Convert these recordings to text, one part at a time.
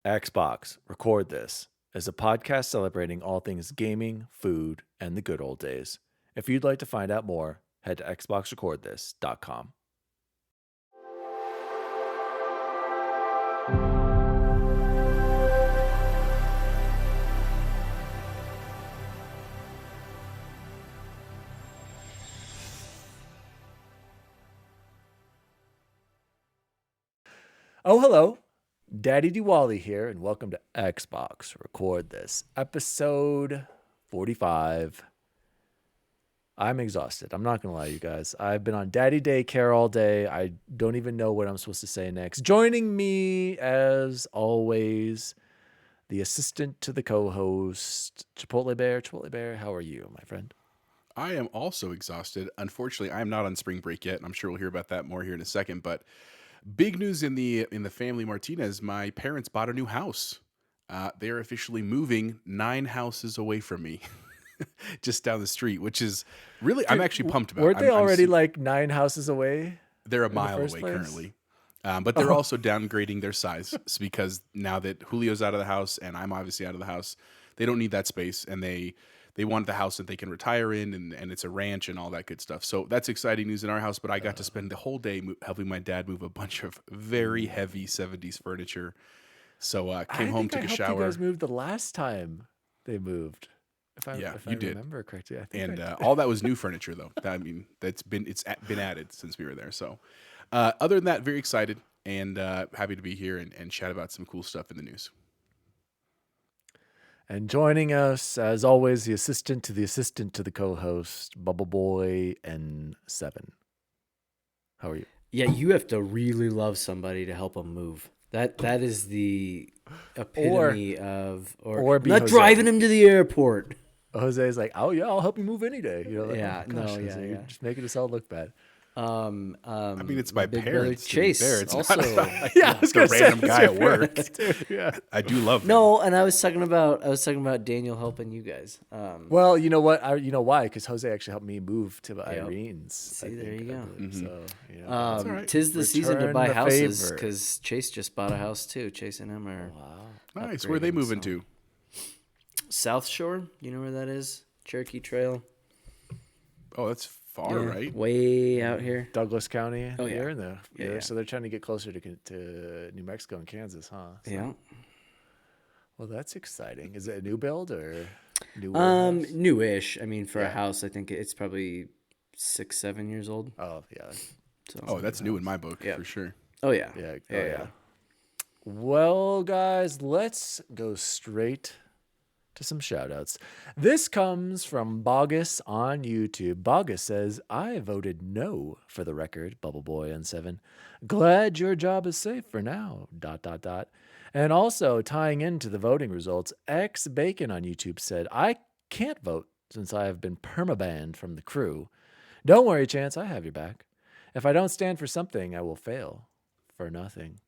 Xbox, Record This is a podcast celebrating all things gaming, food, and the good old days. If you'd like to find out more, head to xboxrecordthis.com. Oh, hello. DaddyDWALLY here, and welcome to Xbox Record This, episode 45. I'm exhausted. I'm not going to lie, you guys. I've been on daddy daycare all day. I don't even know what I'm supposed to say next. Joining me, as always, the assistant to the co-host, Chipotle Bear. Chipotle Bear, how are you, my friend? I am also exhausted. Unfortunately, I am not on spring break yet, and I'm sure we'll hear about that more here in a second, but big news in the family Martinez. My parents bought a new house. They are officially moving 9 houses away from me, just down the street, which is really I'm actually pumped about. Weren't they already like 9 houses away? They're a mile away currently, but they're also downgrading their size because now that Julio's out of the house and I'm obviously out of the house, they don't need that space, and they want the house that they can retire in, and it's a ranch and all that good stuff. So that's exciting news in our house, but I got to spend the whole day helping my dad move a bunch of very heavy 70s furniture. So came home, took a shower. You guys moved the last time they moved. If I did. Remember correctly. I think and all that was new furniture, though. It's been added since we were there. So other than that, very excited and happy to be here and chat about some cool stuff in the news. And joining us, as always, the assistant to the co-host, Bubble Boy N7. How are you? Yeah, you have to really love somebody to help them move. That is the epitome of not Jose. driving him to the airport. Jose's like, oh yeah, I'll help you move any day. You know, like, yeah, oh, gosh, Jose, you're just making us all look bad. I mean, it's my Big parents. Chase It's also. not Yeah, I was the random guy at work. Yeah. I do love him. No, and I was talking about Daniel helping you guys. Well, you know what? You know why? Because Jose actually helped me move to Irene's. See, there you go. Mm-hmm. So, all right. Tis the season to Return buy the houses favor. because Chase just bought a house too. Chase and him are Nice. Where are they upgrading, moving so. to? South Shore. You know where that is? Cherokee Trail. Oh, that's far, right? Way out here. Douglas County. Oh, yeah. You're in the, Yeah. So they're trying to get closer to New Mexico and Kansas, huh? So, Yeah. Well, that's exciting. Is it a new build or new? Warehouse? Newish. I mean, for a house, I think it's probably 6-7 years old. Oh yeah. So. Oh, that's new in my book for sure. Oh yeah. Yeah. Well, guys, let's go straight to some shoutouts. This comes from Bogus on YouTube. Bogus says, I voted no for the record, Bubble Boy N7. Glad your job is safe for now, ... And also, tying into the voting results, X Bacon on YouTube said, I can't vote since I have been permabanned from the crew. Don't worry, Chance, I have your back. If I don't stand for something, I will fail for nothing.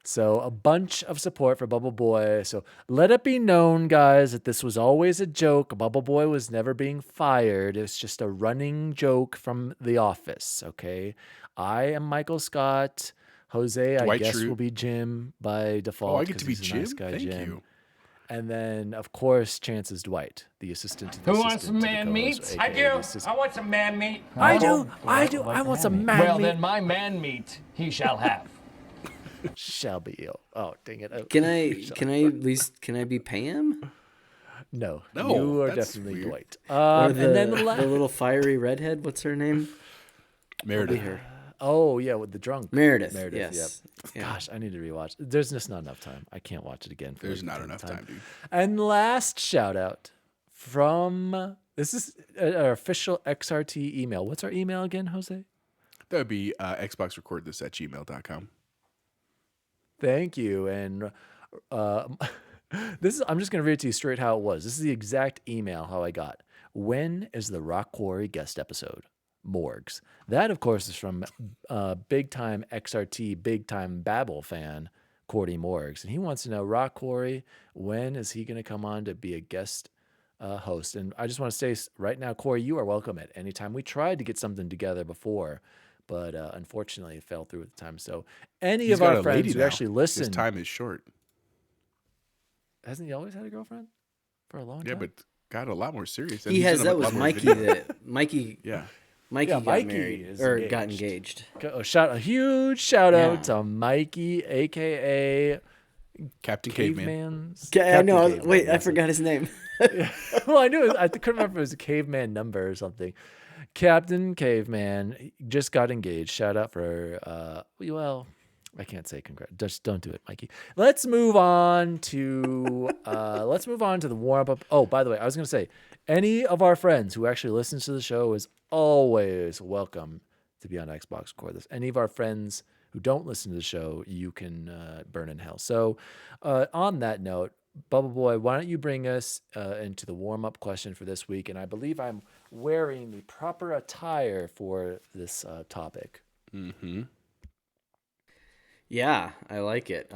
So a bunch of support for Bubble Boy. So let it be known, guys, that this was always a joke. Bubble Boy was never being fired. It's just a running joke from The Office, okay? I am Michael Scott. Jose, I guess, will be Jim by default. Oh, I get to be Jim? Nice guy, Thank Jim. you. And then, of course, Chance is Dwight, the assistant to the Who assistant wants some to the man co-host, meat? aka I the do. assistant- I want some man meat. I do. I want some man Well, meat. then my man meat he shall have. Shall be. Oh, dang it. Can I at least be Pam? No, No, you are that's definitely weird. Dwight. Or And then the little fiery redhead. What's her name? Meredith. oh yeah, with the drunk Meredith. Yep. Yes. Yeah. Gosh, I need to rewatch. There's just not enough time. I can't watch it again. There's not enough time, dude. And last shout out from this is our official XRT email. What's our email again, Jose? That would be xboxrecordthis@gmail.com. Thank you. And I'm just going to read it to you straight how it was. This is the exact email how I got. When is the Rock Quarry guest episode? Morgs. That, of course, is from big time XRT, big time Babel fan, Cordy Morgs. And he wants to know, Rock Quarry, when is he going to come on to be a guest host? And I just want to say right now, Corey, you are welcome at any time. We tried to get something together before, but unfortunately it fell through at the time. So any He's of got our a friends lady who now. actually listen. His time is short. hasn't he always had a girlfriend for a long time? Yeah, but got a lot more serious. And He he's has. in a That was lot more Mikey. videos. Mikey. Yeah. Mikey Yeah, got Mikey married is or got engaged. A huge shout out Yeah. to Mikey, aka Captain Caveman. Caveman's. I know. Captain Wait, Caveman, I yes. forgot his name. Well, I knew. I couldn't remember if it was a caveman number or something. Captain Caveman just got engaged. Shout out for well, I can't say congrats. Just don't do it, Mikey. Let's move on to the warm up. Oh, by the way, I was gonna say any of our friends who actually listens to the show is always welcome to be on Xbox Record This. Any of our friends who don't listen to the show, you can burn in hell. So, on that note, Bubble Boy, why don't you bring us into the warm-up question for this week? And I believe I'm wearing the proper attire for this topic. Mm-hmm. Yeah, I like it.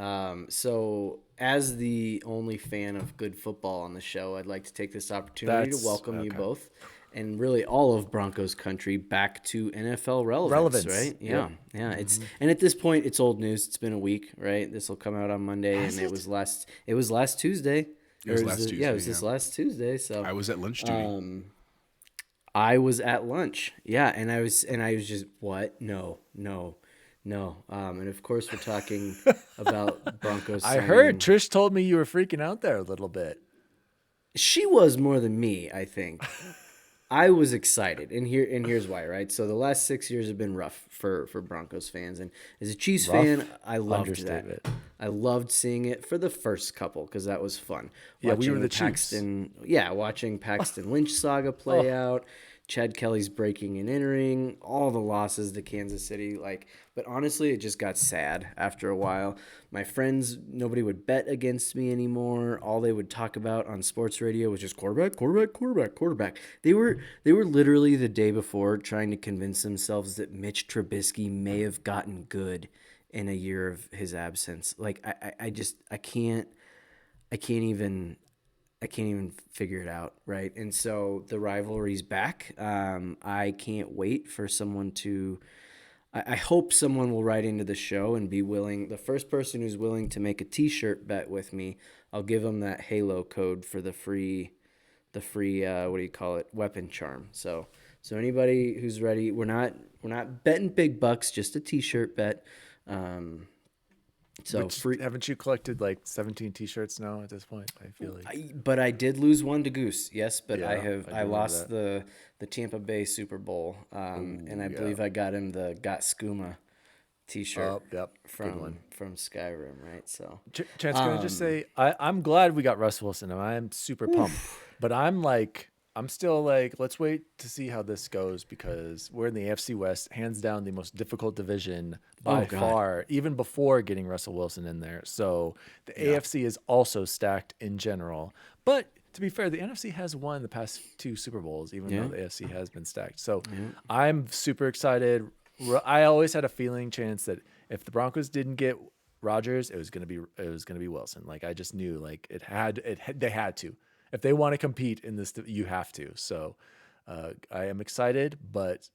So, as the only fan of good football on the show, I'd like to take this opportunity to welcome you both and really all of Broncos country back to NFL relevance. Right? Yeah, yeah. It's and at this point, it's old news. It's been a week, right? This will come out on Monday, and it was last Tuesday. It was last Tuesday. Yeah, it was this last Tuesday. So I was at lunch duty. I was at lunch. Yeah, and I was just what? No. And of course we're talking about Broncos. I heard Trish told me you were freaking out there a little bit. She was more than me, I think. I was excited, and here's why, right? So the last 6 years have been rough for Broncos fans, and as a Chiefs fan, I loved that. I loved seeing it for the first couple because that was fun. Yeah, we were the Paxton. Yeah, watching Paxton Lynch saga play out. Chad Kelly's breaking and entering, all the losses to Kansas City. But honestly, it just got sad after a while. My friends, nobody would bet against me anymore. All they would talk about on sports radio was just quarterback. They were literally the day before trying to convince themselves that Mitch Trubisky may have gotten good in a year of his absence. I can't even figure it out, right? And so the rivalry's back. I can't wait for someone to. I hope someone will write into the show and be willing. The first person who's willing to make a T-shirt bet with me, I'll give them that Halo code for the free. What do you call it? Weapon charm. So anybody who's ready, we're not betting big bucks, just a T-shirt bet. Haven't you collected like 17 T-shirts now at this point? I feel like. But I did lose one to Goose, yes. But Yeah, I lost the Tampa Bay Super Bowl, and I believe I got him the Got Skooma T-shirt from Skyrim, right? So Chance, can I just say I'm glad we got Russ Wilson, and I'm super pumped. But I'm still like, let's wait to see how this goes because we're in the AFC West, hands down the most difficult division by far, even before getting Russell Wilson in there. So the AFC is also stacked in general. But to be fair, the NFC has won the past 2 Super Bowls, even though the AFC has been stacked. So I'm super excited. I always had a feeling, Chance, that if the Broncos didn't get Rodgers, it was gonna be Wilson. Like I just knew, like they had to. If they want to compete in this, you have to. So I am excited, but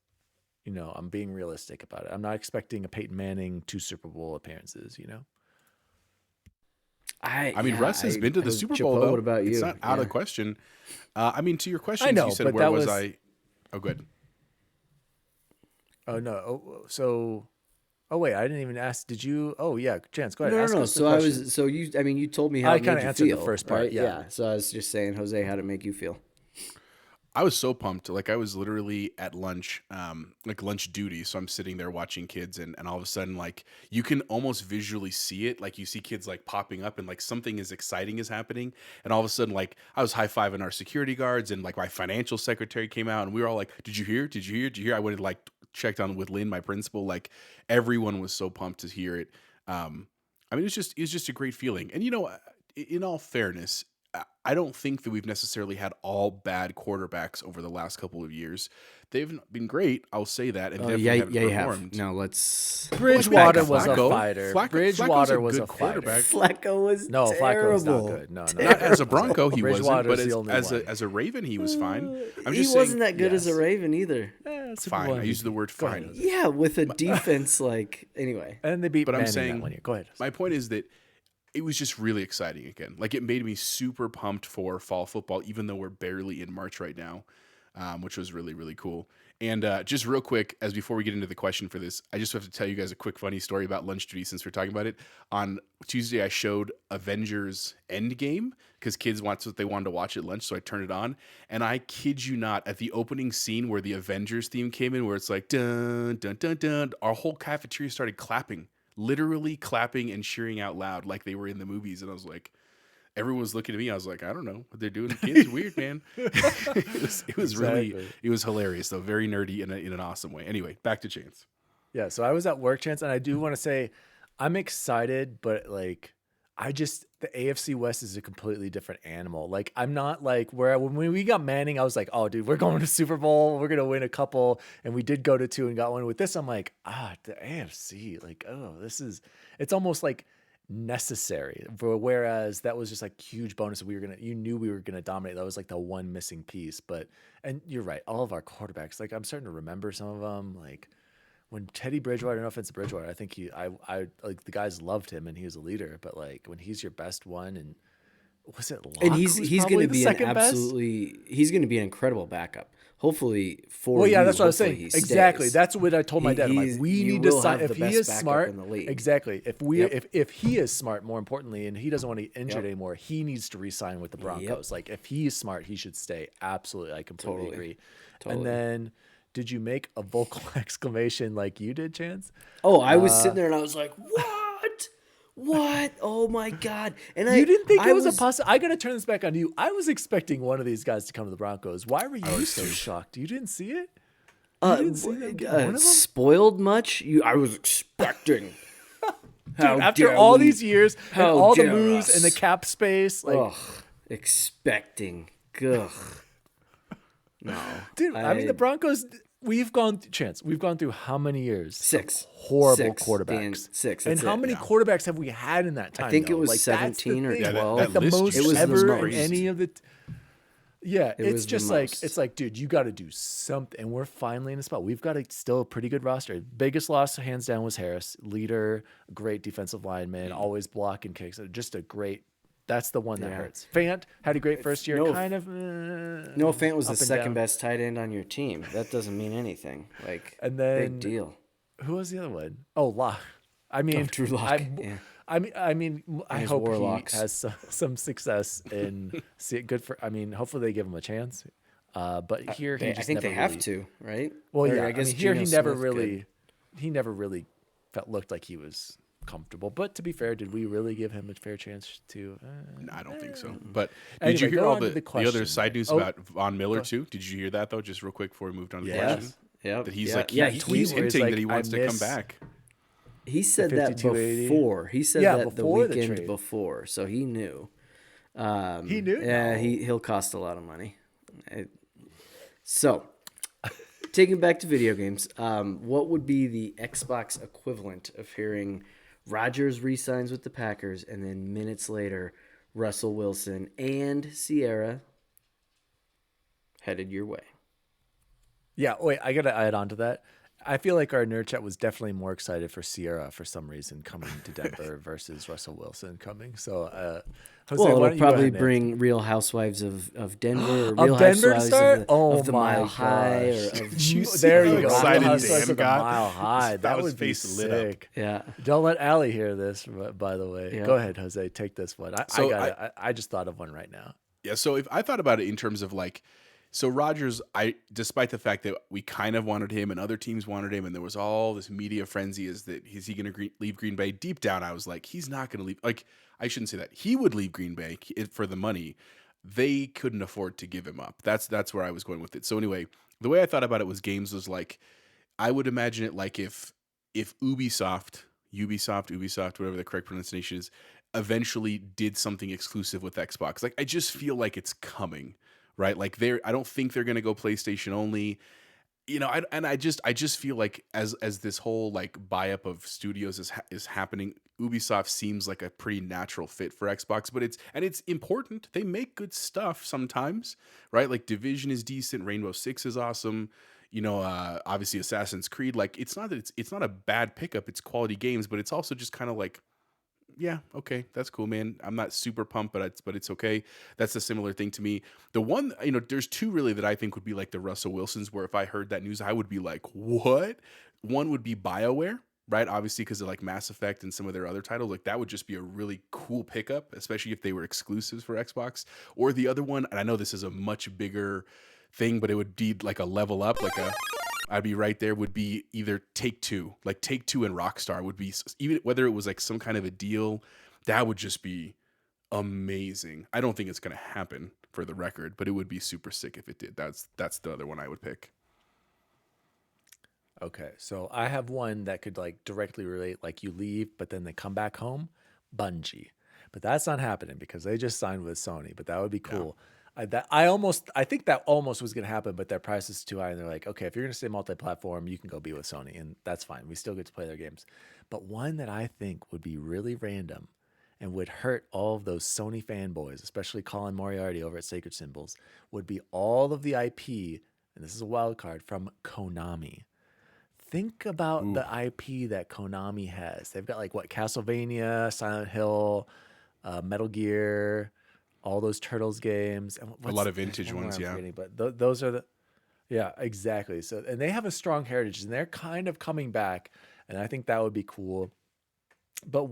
I'm being realistic about it. I'm not expecting a Peyton Manning 2 Super Bowl appearances. Russ has been to the Super Bowl, though. What about you? It's not out of the question. To your question, I know, you said, but where that was was- I? Oh, good. Oh no. Oh wait, I didn't even ask. Did you? Oh yeah, Chance, go ahead. No. Ask us the So question. you told me how I it made kinda you answered the feel, first part, right? yeah. So I was just saying, Jose, how'd it make you feel? I was so pumped. Like I was literally at lunch, like lunch duty. So I'm sitting there watching kids and all of a sudden, like you can almost visually see it. Like you see kids like popping up and like something is exciting is happening. And all of a sudden, like I was high-fiving our security guards and like my financial secretary came out and we were all like, did you hear? Did you hear? Did you hear? I went and like checked on with Lynn, my principal. Like everyone was so pumped to hear it. It was just a great feeling. And in all fairness, I don't think that we've necessarily had all bad quarterbacks over the last couple of years. They've been great, I'll say that, and definitely haven't you performed. have. No, let's. Bridgewater was a Flacco. fighter. Flacco's Bridgewater was good a fighter. quarterback. Flacco was No, terrible. Flacco was not good. No. Not as a Bronco, he wasn't, Bridgewater's but the only one. as a Raven, he was fine. I'm He just wasn't saying, that good as a yes. Raven either. Super fine. Bowl I used the word Go ahead, fine. Yeah, with a defense anyway. And they beat But I'm Manning saying that one year. Go ahead. My point is that it was just really exciting again. Like it made me super pumped for fall football, even though we're barely in March right now, which was really, really cool. And just real quick, as before we get into the question for this, I just have to tell you guys a quick funny story about lunch duty since we're talking about it. On Tuesday, I showed Avengers Endgame because kids want what they wanted to watch at lunch, so I turned it on. And I kid you not, at the opening scene where the Avengers theme came in, where it's like dun dun dun dun, our whole cafeteria started clapping, literally clapping and cheering out loud like they were in the movies. And I was like, everyone was looking at me. I was like, I don't know what they're doing. Kids are weird, man. It was Exactly. really, it was hilarious though. Very nerdy in an awesome way. Anyway, back to Chance. Yeah, so I was at work, Chance, and I do want to say I'm excited, but like the AFC West is a completely different animal. Like I'm not like when we got Manning, I was like, oh dude, we're going to Super Bowl, we're gonna win a couple, and we did go to 2 and got one. With this, I'm like, the AFC, like, oh, it's almost like necessary. Whereas that was just like huge bonus. You knew we were gonna dominate. That was like the one missing piece. And you're right, all of our quarterbacks, like I'm starting to remember some of them, like. When Teddy Bridgewater, no offense to Bridgewater, I think I like the guys loved him and he was a leader, but like when he's your best one, and was it Locke, And he's going to be he's going to be an incredible backup. Hopefully for yeah, you, that's what I was saying. He Exactly. stays. That's what I told my dad. I'm like, we need to sign if he is smart. in the league. Exactly. If he is smart, more importantly, and he doesn't want to get injured anymore, he needs to re-sign with the Broncos. Like if he is smart, he should stay. Absolutely, I completely agree. And then. Did you make a vocal exclamation like you did, Chance? Oh, I was sitting there and I was like, "What? What? Oh my god!" And you didn't think it was a possibility. I got to turn this back on you. I was expecting one of these guys to come to the Broncos. Why were you so shocked? You didn't see it? You didn't see them get one of them? Spoiled much? I was expecting. Dude, after all these years and all the moves and the cap space, like expecting. Ugh. No, dude. I mean, the Broncos. We've gone through how many years? 6 horrible quarterbacks. Dan, 6. And how many quarterbacks have we had in that time? I think though? it was like, 17 or 12. Like the most it was ever the most. in any of the. Yeah, it's just like most. it's like, dude, you got to do something. And we're finally in a spot. We've got still a pretty good roster. Biggest loss, hands down, was Harris. Leader, great defensive lineman, always blocking kicks. Just a great. That's the one that hurts. Fant had a great first year. Fant was the second best tight end on your team. That doesn't mean anything. Like, and then big deal. Who was the other one? Oh, Locke. I mean, Drew Lock. I hope Warlocks. He has some success and good for. I mean, hopefully they give him a chance. But here he just I think never they have really, to, right? Well, or yeah. I guess here Geno he never Smith really, he never really looked like he was comfortable. But to be fair, did we really give him a fair chance to? No, I don't think so. But anyway, did you hear all the question. other side news about Von Miller too? Did you hear that though? Just real quick before we moved on to the question. Yeah. That he's he's hinting like, that he wants to come back. He said that before. He said that the weekend before, so he knew. He knew. Yeah, he'll cost a lot of money. So, taking back to video games, what would be the Xbox equivalent of hearing Rodgers re-signs with the Packers, and then minutes later, Russell Wilson and Sierra headed your way? Yeah, wait, I got to add on to that. I feel like our nerd chat was definitely more excited for Sierra for some reason coming to Denver versus Russell Wilson coming. So, Jose, it'll probably bring Real Housewives of Denver, or Real Denver Housewives to start? of the Mile High, or of there you go. Excited Real Dan Housewives of the got? Mile High. That was would be face lit up. sick. Yeah. Don't let Allie hear this. By the way, Yeah. go ahead, Jose. Take this one. I just thought of one right now. Yeah. So if I thought about it in terms of like. So Rodgers, despite the fact that we kind of wanted him and other teams wanted him, and there was all this media frenzy, is he going to leave Green Bay? Deep down, I was like, he's not going to leave. Like, I shouldn't say that. He would leave Green Bay for the money. They couldn't afford to give him up. That's where I was going with it. So anyway, the way I thought about it was games was like, I would imagine it like if Ubisoft, whatever the correct pronunciation is, eventually did something exclusive with Xbox. Like, I just feel like it's coming. Right, like I don't think they're gonna go PlayStation only, I just feel like as this whole like buy up of studios is happening, Ubisoft seems like a pretty natural fit for Xbox, but it's important. They make good stuff sometimes, right? Like Division is decent, Rainbow Six is awesome, obviously Assassin's Creed. Like it's not that it's not a bad pickup. It's quality games, but it's also just kind of like yeah, okay, that's cool, man. I'm not super pumped, but it's okay. That's a similar thing to me. The one, there's two really that I think would be like the Russell Wilsons, where if I heard that news, I would be like, what? One would be BioWare, right? Obviously, because of like Mass Effect and some of their other titles, like that would just be a really cool pickup, especially if they were exclusives for Xbox. Or the other one, and I know this is a much bigger thing, but it would be like a level up, I'd be right there, would be either Take-Two. Like Take-Two and Rockstar would be, even whether it was like some kind of a deal, that would just be amazing. I don't think it's going to happen for the record, but it would be super sick if it did. That's the other one I would pick. Okay, so I have one that could like directly relate, like you leave, but then they come back home, Bungie. But that's not happening because they just signed with Sony. But that would be cool. I think that almost was going to happen, but their price is too high, and they're like, okay, if you're going to stay multi-platform, you can go be with Sony, and that's fine. We still get to play their games. But one that I think would be really random and would hurt all of those Sony fanboys, especially Colin Moriarty over at Sacred Symbols, would be all of the IP, and this is a wild card, from Konami. Think about the IP that Konami has. They've got like what, Castlevania, Silent Hill, Metal Gear, all those Turtles games. And A lot of vintage ones, yeah. But those are yeah, exactly. So, and they have a strong heritage, and they're kind of coming back, and I think that would be cool. But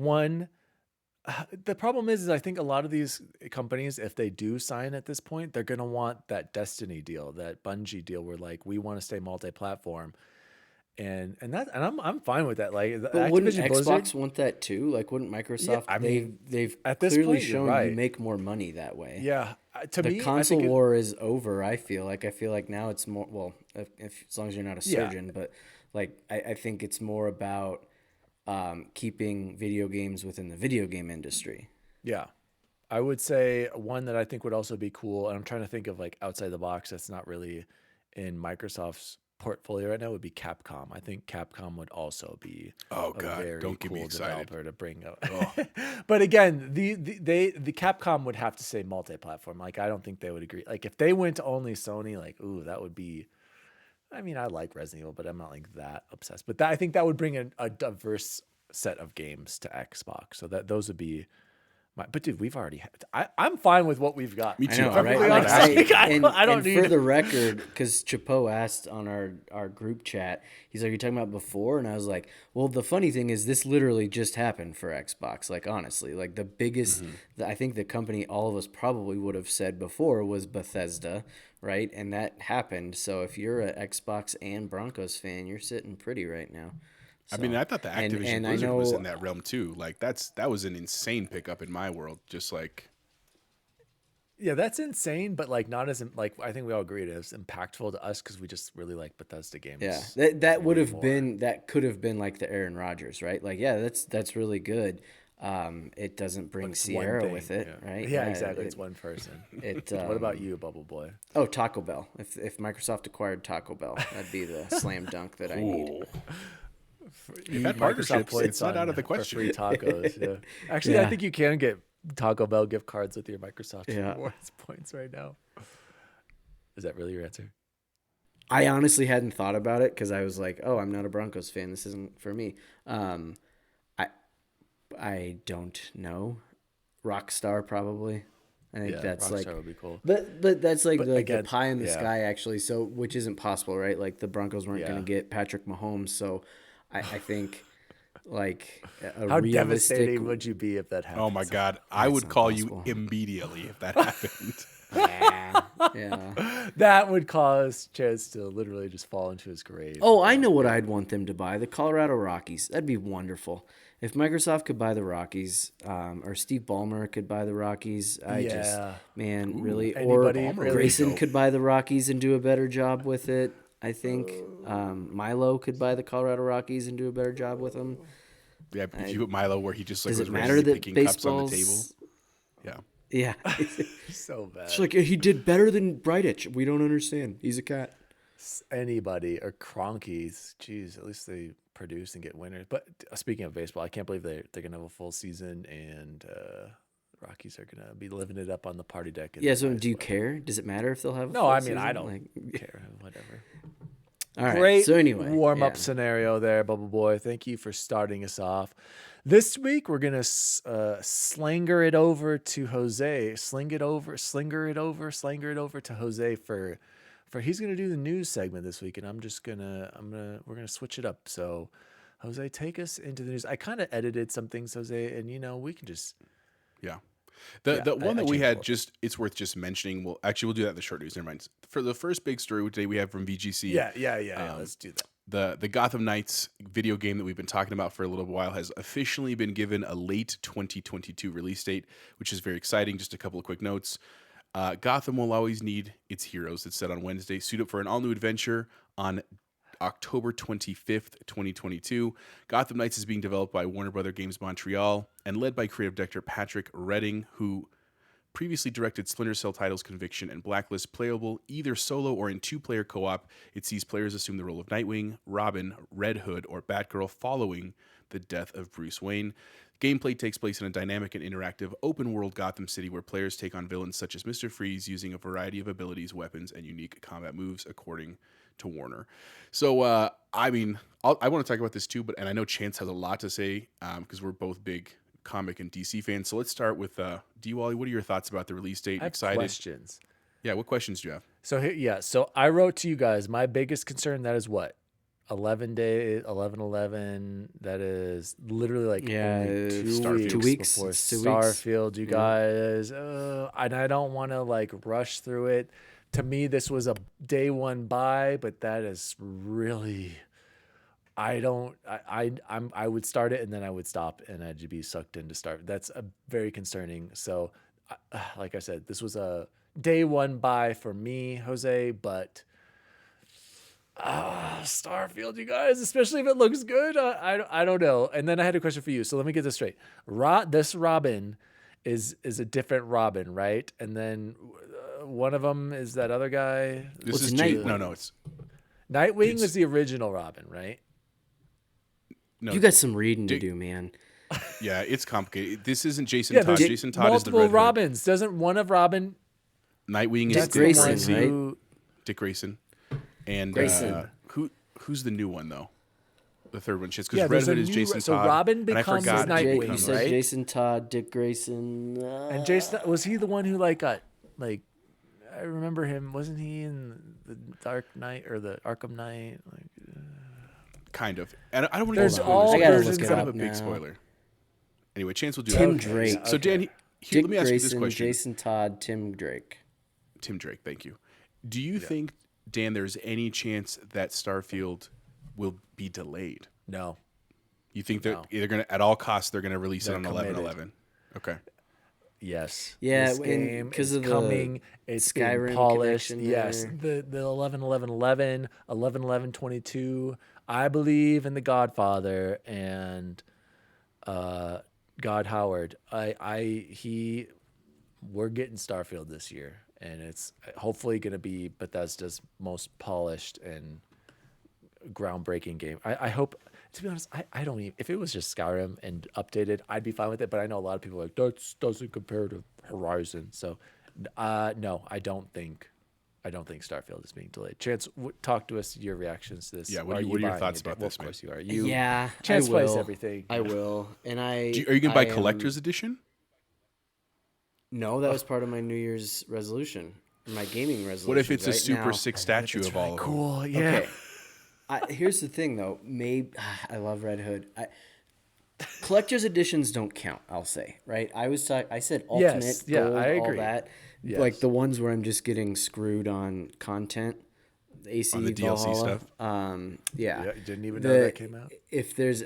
the problem is I think a lot of these companies, if they do sign at this point, they're going to want that Destiny deal, that Bungie deal, where like we want to stay multi-platform. And I'm fine with that. Like, But wouldn't Activision Xbox Blizzard, want that too? Like, wouldn't Microsoft? I mean, they've at this clearly point, you're shown right. you make more money that way. yeah, to The me, console war is over. I feel like now it's more, well, if as long as you're not a Yeah. surgeon, but like I think it's more about keeping video games within the video game industry. yeah, I would say one that I think would also be cool, and I'm trying to think of like outside the box that's not really in Microsoft's portfolio right now, would be Capcom. I think Capcom would also be Oh a God, very don't get me cool excited. developer to bring up. But again, the Capcom would have to say multi-platform. Like, I don't think they would agree. Like, if they went to only Sony, like, ooh, that would be. I mean, I like Resident Evil, but I'm not like that obsessed. But I think that would bring a diverse set of games to Xbox. So that those would be. But dude, we've already had. I'm fine with what we've got. Me too. I know, I'm right? glad Like, to ask you. I don't and need. for the record, because Chipotle asked on our group chat, he's like, "You're talking about before," and I was like, "Well, the funny thing is, this literally just happened for Xbox. Like, honestly, like the biggest, I think the company all of us probably would have said before was Bethesda, right? And that happened. So if you're an Xbox and Broncos fan, you're sitting pretty right now." I mean, I thought the Activision and I Blizzard was know- in that realm too. Like that was an insane pickup in my world. Just like Yeah, that's insane, but like not as like I think we all agree it is impactful to us because we just really like Bethesda games. Yeah, that would have more. been, that could have been like the Aaron Rodgers, right? Like, yeah, that's really good. It doesn't bring It's one Sierra thing, with it, yeah. right? Yeah, exactly. It's one person. It. What about you, Bubble Boy? Oh, Taco Bell. If Microsoft acquired Taco Bell, that'd be the slam dunk that I need. You've had Microsoft partnerships. points It's not on- out of the for question. free tacos. Yeah. Actually, I Yeah. think you can get Taco Bell gift cards with your Microsoft Yeah. Rewards points right now. Is that really your answer? I honestly hadn't thought about it because I was like, oh, I'm not a Broncos fan. This isn't for me. I don't know. Rockstar probably. I think that's Rockstar like, would be cool. but that's like But the again, pie in the yeah. sky actually. So which isn't possible, right? Like the Broncos weren't Yeah. going to get Patrick Mahomes, so I think like a How realistic. devastating would you be if that happened? Oh my God, I would not call possible. you immediately if that happened. Yeah. That would cause Chaz to literally just fall into his grave. Oh, I know what I'd want them to buy: the Colorado Rockies. That'd be wonderful. If Microsoft could buy the Rockies, or Steve Ballmer could buy the Rockies, Yeah. really, anybody or really? Grayson could buy the Rockies and do a better job with it. I think Milo could buy the Colorado Rockies and do a better job with them. Yeah, if you put Milo where he just like Does was it matter randomly that picking cups on the table. baseball's? Yeah. Yeah, So bad. it's like he did better than Brightich. We don't understand. He's a cat. Anybody or Cronkies, geez, at least they produce and get winners. But speaking of baseball, I can't believe they're going to have a full season, and Rockies are going to be living it up on the party deck. Yeah. So, do you care? Does it matter if they'll have? A No, full I mean, season? I don't Like, care. Whatever. All right. Great So anyway, warm-up yeah. scenario there, Bubble Boy. Thank you for starting us off. This week we're gonna slinger it over to Jose. Slinger it over to Jose for he's gonna do the news segment this week, and we're gonna switch it up. So, Jose, take us into the news. I kind of edited some things, Jose, and we can just Yeah. The one that we changed had, both. just it's worth just mentioning. We'll do that in the short news. Never mind. For the first big story today, we have from VGC. Yeah. Let's do that. The Gotham Knights video game that we've been talking about for a little while has officially been given a late 2022 release date, which is very exciting. Just a couple of quick notes. Gotham will always need its heroes. It said on Wednesday. Suit up for an all-new adventure on October 25th, 2022. Gotham Knights is being developed by Warner Brother Games Montreal and led by creative director Patrick Redding, who previously directed Splinter Cell titles Conviction and Blacklist. Playable either solo or in two-player co-op, it sees players assume the role of Nightwing, Robin, Red Hood, or Batgirl following the death of Bruce Wayne. Gameplay takes place in a dynamic and interactive open-world Gotham City where players take on villains such as Mr. Freeze using a variety of abilities, weapons, and unique combat moves, according to Warner. So, I want to talk about this too, and I know Chance has a lot to say because we're both big comic and DC fans. So let's start with DWALLY. What are your thoughts about the release date? I have Excited? questions. Yeah, what questions do you have? So so I wrote to you guys. My biggest concern, that is what? 11/11. That is literally like only Starfield. 2 weeks. before It's 2 weeks. Starfield. You guys, and I don't want to like rush through it. To me, this was a day one buy, but that is really. I would start it and then I would stop and I'd be sucked into Starfield. That's very concerning. So, like I said, this was a day one buy for me, Jose, but Starfield, you guys, especially if it looks good, I don't know. And then I had a question for you. So let me get this straight. This Robin is a different Robin, right? And then one of them is that other guy. This is Nightwing. No, it's Nightwing was the original Robin, right? no. You got some reading to do, man. Yeah, it's complicated. This isn't Jason Yeah, Todd. there's Jason Todd is the multiple Red Hood. Robins. Doesn't one of Robin? Nightwing is Dick Dick Grayson, Grayson, right? Dick Grayson, and Grayson. who's the new one though? The third one, because Yeah, Red there's a Hood is new- Jason so Todd. Robin and I becomes forgot Nightwing, who You becomes- said right? Jason Todd, Dick Grayson. And Jason, was he the one who like got like? I remember him. Wasn't he in the Dark Knight or the Arkham Knight? Like, Kind of. And I don't want to There's go all I gotta versions look it kind of up a big now. spoiler. Anyway, Chance will do Tim that. Drake. So Dan, Dick let me ask you this Grayson, question. Jason Todd, Tim Drake. Tim Drake, thank you. Do you think, Dan, there's any chance that Starfield will be delayed? no. You think that they're going to, at all costs, they're going to release it They're on committed. 11/11? Okay. Yes. Yeah, This game 'cause is of the coming. It's being Skyrim polished. connection Yes. there. The 11/11/11, 11/11/22. I believe in the Godfather and God Howard. We're getting Starfield this year, and it's hopefully going to be Bethesda's most polished and groundbreaking game. I hope, to be honest, I don't even, if it was just Skyrim and updated, I'd be fine with it, but I know a lot of people are like, that doesn't compare to Horizon. So no, I don't think Starfield is being delayed. Chance, talk to us your reactions to this. Yeah, what are your buying thoughts it? about Well, this, of man? course you are. Yeah, Chance I plays will. everything. I will, and Are you going to buy I am- collector's edition? No, that was part of my New Year's resolution, my gaming resolution. What if it's a right super now. sick statue of all of them? Cool. Yeah. Okay. Here's the thing, though. Maybe I love Red Hood. Collector's editions don't count. I'll say, right? I said ultimate, Yes, yeah, gold, I all agree. that. Yes. Like the ones where I'm just getting screwed on content, AC On the DLC Valhalla. stuff? Yeah. Yeah, didn't even know that came out. If there's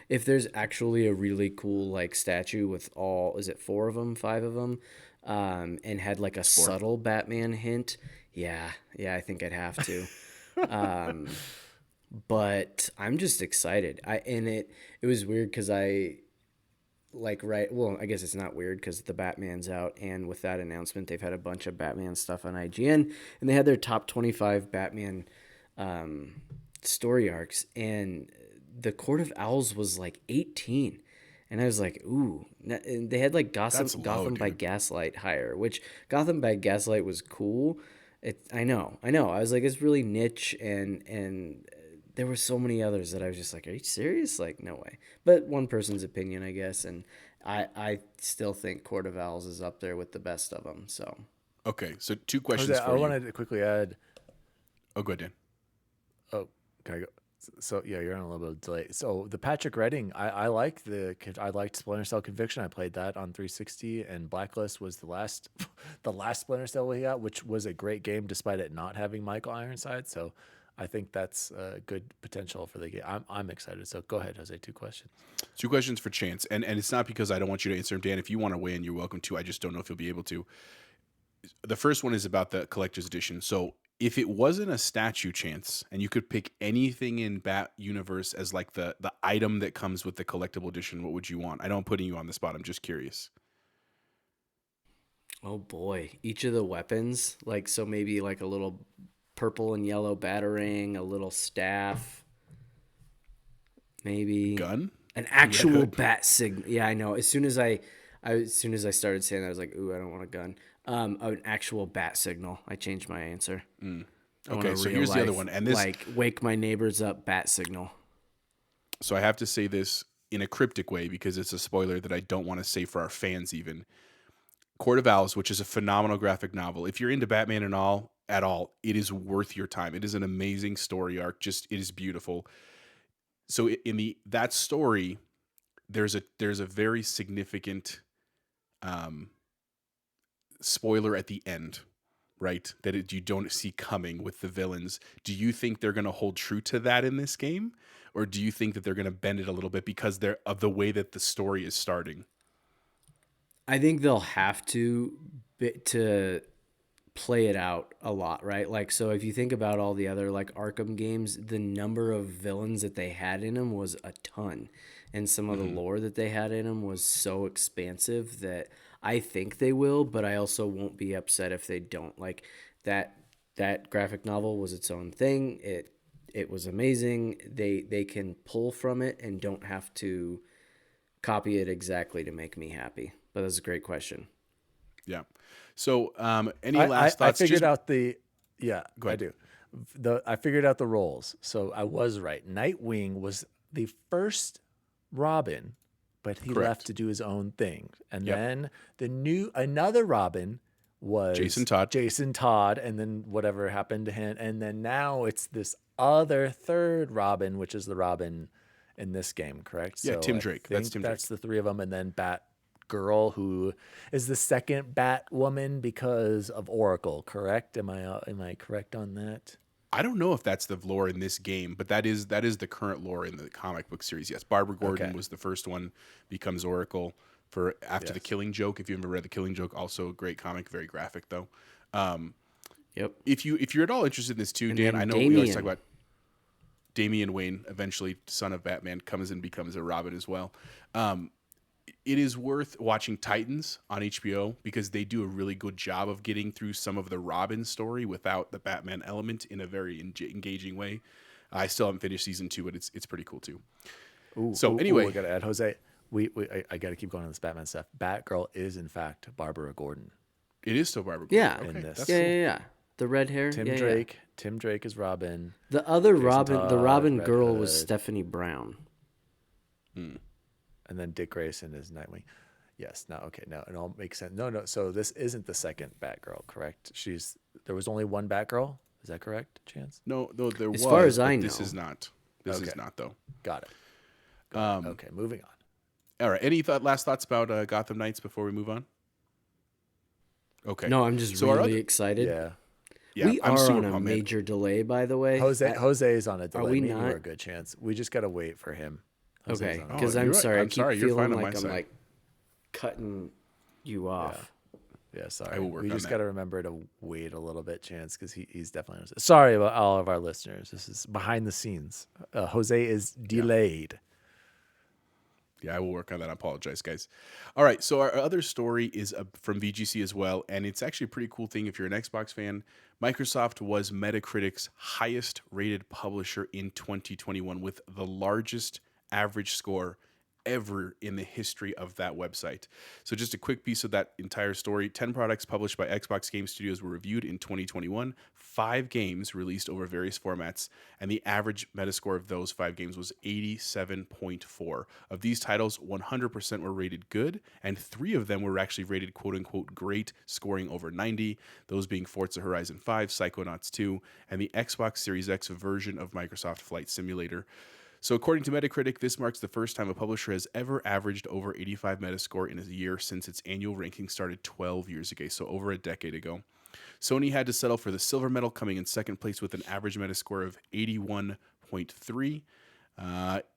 if there's actually a really cool like statue with is it 4 of them, 5 of them, and had like a subtle Batman hint, yeah, I think I'd have to. But I'm just excited. It was weird because I guess it's not weird because the Batman's out, and with that announcement, they've had a bunch of Batman stuff on IGN, and they had their top 25 Batman story arcs, and the Court of Owls was like 18. And I was like, ooh. And they had like That's Gotham low, by dude. Gaslight higher, which Gotham by Gaslight was cool. I know. I was like, it's really niche, and there were so many others that I was just like, are you serious? Like, no way. But one person's opinion, I guess, and I still think Court of Owls is up there with the best of them. So Okay, so two Jose, questions I for you. wanted to quickly add. Oh, go ahead, Dan. Oh, can I go? So yeah, you're on a little bit of delay. So the Patrick Redding, I liked Splinter Cell Conviction. I played that on 360, and Blacklist was the last, the last Splinter Cell we got, which was a great game despite it not having Michael Ironside. So I think that's a good potential for the game. I'm excited. So go ahead, Jose. 2 questions. Two questions for Chance, and it's not because I don't want you to answer them, Dan. If you want to weigh in, you're welcome to. I just don't know if you'll be able to. The first one is about the collector's edition. So if it wasn't a statue, Chance, and you could pick anything in Bat Universe as like the item that comes with the collectible edition, what would you want? I know I'm putting you on the spot. I'm just curious. oh boy, each of the weapons, like, so maybe like a little purple and yellow batarang, a little staff, maybe Gun? an actual good. bat signal. Yeah, I know. As soon as I started saying that, I was like, ooh, I don't want a gun. An actual bat signal. I changed my answer. I want Okay, a so real here's the other life, one, and this. like, wake my neighbors up bat signal. So I have to say this in a cryptic way because it's a spoiler that I don't want to say for our fans even. Court of Owls, which is a phenomenal graphic novel. If you're into Batman and all at all, it is worth your time. It is an amazing story arc. Just it is beautiful. So in that story, there's a very significant spoiler at the end, right? That you don't see coming with the villains. Do you think they're going to hold true to that in this game, or do you think that they're going to bend it a little bit because they're of the way that the story is starting? I think they'll have to play it out a lot, right? Like, so if you think about all the other like Arkham games, the number of villains that they had in them was a ton, and some of the lore that they had in them was so expansive that I think they will, but I also won't be upset if they don't. Like, that graphic novel was its own thing. It was amazing. They can pull from it and don't have to copy it exactly to make me happy. But that's a great question. Yeah. So, any I last thoughts? figured Just- out the yeah. Go I ahead. do. I figured out the roles, so I was right. Nightwing was the first Robin, but he Correct. left to do his own thing, and Yep. then another Robin was Jason Todd. Jason Todd, and then whatever happened to him, and then now it's this other third Robin, which is the Robin in this game, correct? Yeah, Tim I Drake. That's think Tim That's Drake. the 3 of them, and then Batgirl, who is the second Batwoman because of Oracle, correct? Am I correct on that? I don't know if that's the lore in this game, but that is the current lore in the comic book series. Yes, Barbara Gordon Okay. was the first one, becomes Oracle for after the Yes. Killing Joke. If you ever read the Killing Joke, also a great comic, very graphic though. Yep. If you're at all interested in this too, And Dan, then I know we always talk Damian. about Damian Wayne, eventually son of Batman, comes and becomes a Robin as well. It is worth watching Titans on HBO because they do a really good job of getting through some of the Robin story without the Batman element in a very engaging way. I still haven't finished season 2, but it's pretty cool too. Anyway, I gotta add, Jose. I gotta keep going on this Batman stuff. Batgirl is in fact Barbara Gordon. it is still Barbara Gordon. Yeah. Okay, this. that's Yeah, cool. yeah. The red hair. Tim yeah, yeah. Drake. Tim Drake is Robin. The other Jason Robin, the Todd, Robin Red girl was Hood. Stephanie Brown. And then Dick Grayson is Nightwing. Yes. No. Okay. No. It all makes sense. No. So this isn't the second Batgirl, correct? There was only one Batgirl. Is that correct, Chance? No, there As was. far as but I this know. is not. This is Okay. not though. Got it. Okay. Moving on. All right. Any last thoughts about Gotham Knights before we move on? Okay. No, I'm just So our really other- excited. Yeah. Yeah, We I'm are super on a pumped, man. major delay, by the way. Jose is on a delay. we Me and you not? are a good chance. We just gotta wait for him. Jose's Okay, on a because Oh, I'm you're right. sorry. I'm I keep sorry. You're feeling fine on like my I'm side. like cutting you off. Yeah, sorry. I will work we on just that. got to remember to wait a little bit, Chance, because he's definitely. Sorry about all of our listeners. This is behind the scenes. Jose is delayed. Yeah, I will work on that. I apologize, guys. All right, so our other story is from VGC as well, and it's actually a pretty cool thing if you're an Xbox fan. Microsoft was Metacritic's highest rated publisher in 2021 with the largest average score ever in the history of that website. So just a quick piece of that entire story. 10 products published by Xbox Game Studios were reviewed in 2021. 5 games released over various formats, and the average Metascore of those 5 games was 87.4. Of these titles, 100% were rated good, and 3 of them were actually rated quote-unquote great, scoring over 90, those being Forza Horizon 5, Psychonauts 2, and the Xbox Series X version of Microsoft Flight Simulator. So according to Metacritic, this marks the first time a publisher has ever averaged over 85 Metascore in a year since its annual ranking started 12 years ago, so over a decade ago. Sony had to settle for the silver medal, coming in second place with an average Metascore of 81.3.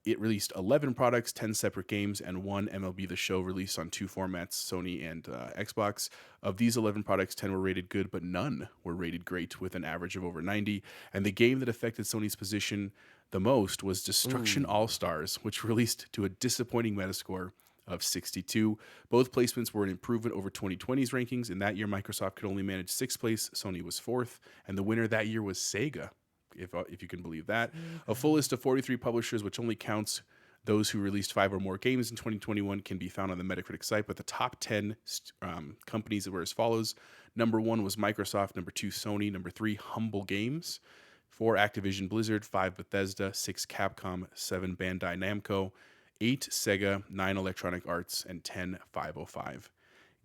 It released 11 products, 10 separate games, and 1 MLB The Show released on 2 formats, Sony and Xbox. Of these 11 products, 10 were rated good, but none were rated great, with an average of over 90. And the game that affected Sony's position the most was Destruction All-Stars, which released to a disappointing Metascore of 62. Both placements were an improvement over 2020's rankings. In that year, Microsoft could only manage 6th place, Sony was 4th, and the winner that year was Sega, if you can believe that. A full list of 43 publishers, which only counts those who released 5 or more games in 2021, can be found on the Metacritic site, but the top 10 companies were as follows. Number 1 was Microsoft, number 2 Sony, number 3 Humble Games, 4 Activision Blizzard, 5 Bethesda, 6 Capcom, 7 Bandai Namco, 8 Sega, 9 Electronic Arts, and 10 505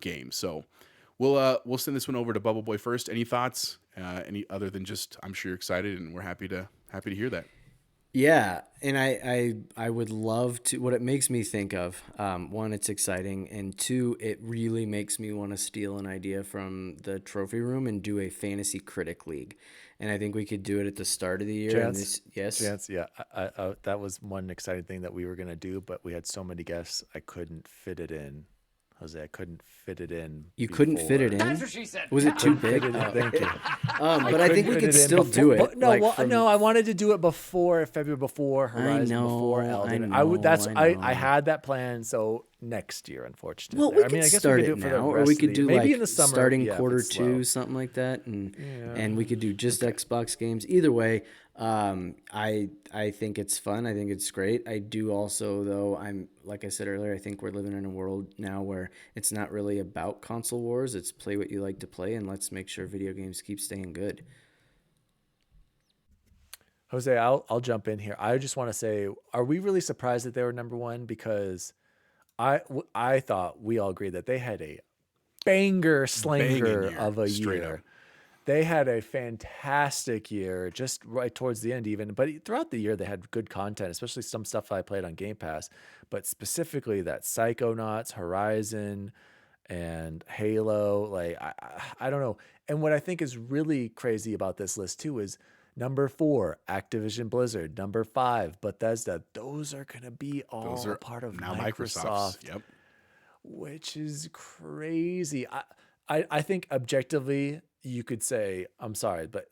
Games. So we'll send this one over to Bubble Boy first. Any thoughts? Any other than just I'm sure you're excited, and we're happy to hear that. Yeah, and I would love to. What it makes me think of, 1, it's exciting, and 2, it really makes me want to steal an idea from the trophy room and do a fantasy critic league. And I think we could do it at the start of the year. Chance, Yeah. I that was one exciting thing that we were going to do, but we had so many guests, I couldn't fit it in. Jose, I couldn't fit it in. You couldn't fit it in? That's what she said. Was it too big? Thank you. But I think we could still do it. No, I wanted to do it before February, before Horizon, before Elden. I had that plan. So next year, unfortunately. Well, we could start it now, or we could do maybe like in the summer, starting yeah, quarter if it's slow. 2, something like that, and we could do just Xbox games. Either way, I think it's fun. I think it's great. I do also, though, like I said earlier, I think we're living in a world now where it's not really about console wars. It's play what you like to play, and let's make sure video games keep staying good. Jose, I'll jump in here. I just want to say, are we really surprised that they were number 1? Because I thought we all agreed that they had a banger slanger of a year. They had a fantastic year, just right towards the end even. But throughout the year, they had good content, especially some stuff I played on Game Pass. But specifically that Psychonauts, Horizon, and Halo. Like, I don't know. And what I think is really crazy about this list, too, is number 4, Activision Blizzard. Number 5, Bethesda. Those are going to be all part of now Microsoft. Yep. Which is crazy. I think objectively, you could say, I'm sorry, but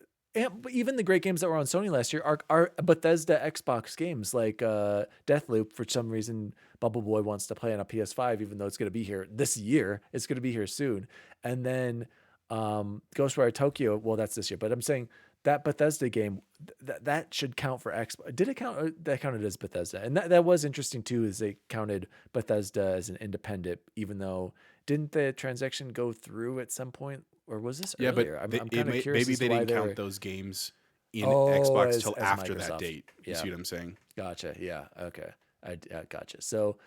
even the great games that were on Sony last year are Bethesda Xbox games, like Deathloop. For some reason, Bubble Boy wants to play on a PS5, even though it's going to be here this year. It's going to be here soon. And then Ghostwire Tokyo, well, that's this year. But I'm saying that Bethesda game, that should count for Xbox. Did it count? That counted as Bethesda. And that was interesting, too, is they counted Bethesda as an independent, even though, didn't the transaction go through at some point? Or was this earlier? But I'm kind of curious. Maybe they didn't count those games in Xbox till after Microsoft. that date. You see what I'm saying? Gotcha. Yeah. Okay. I gotcha. So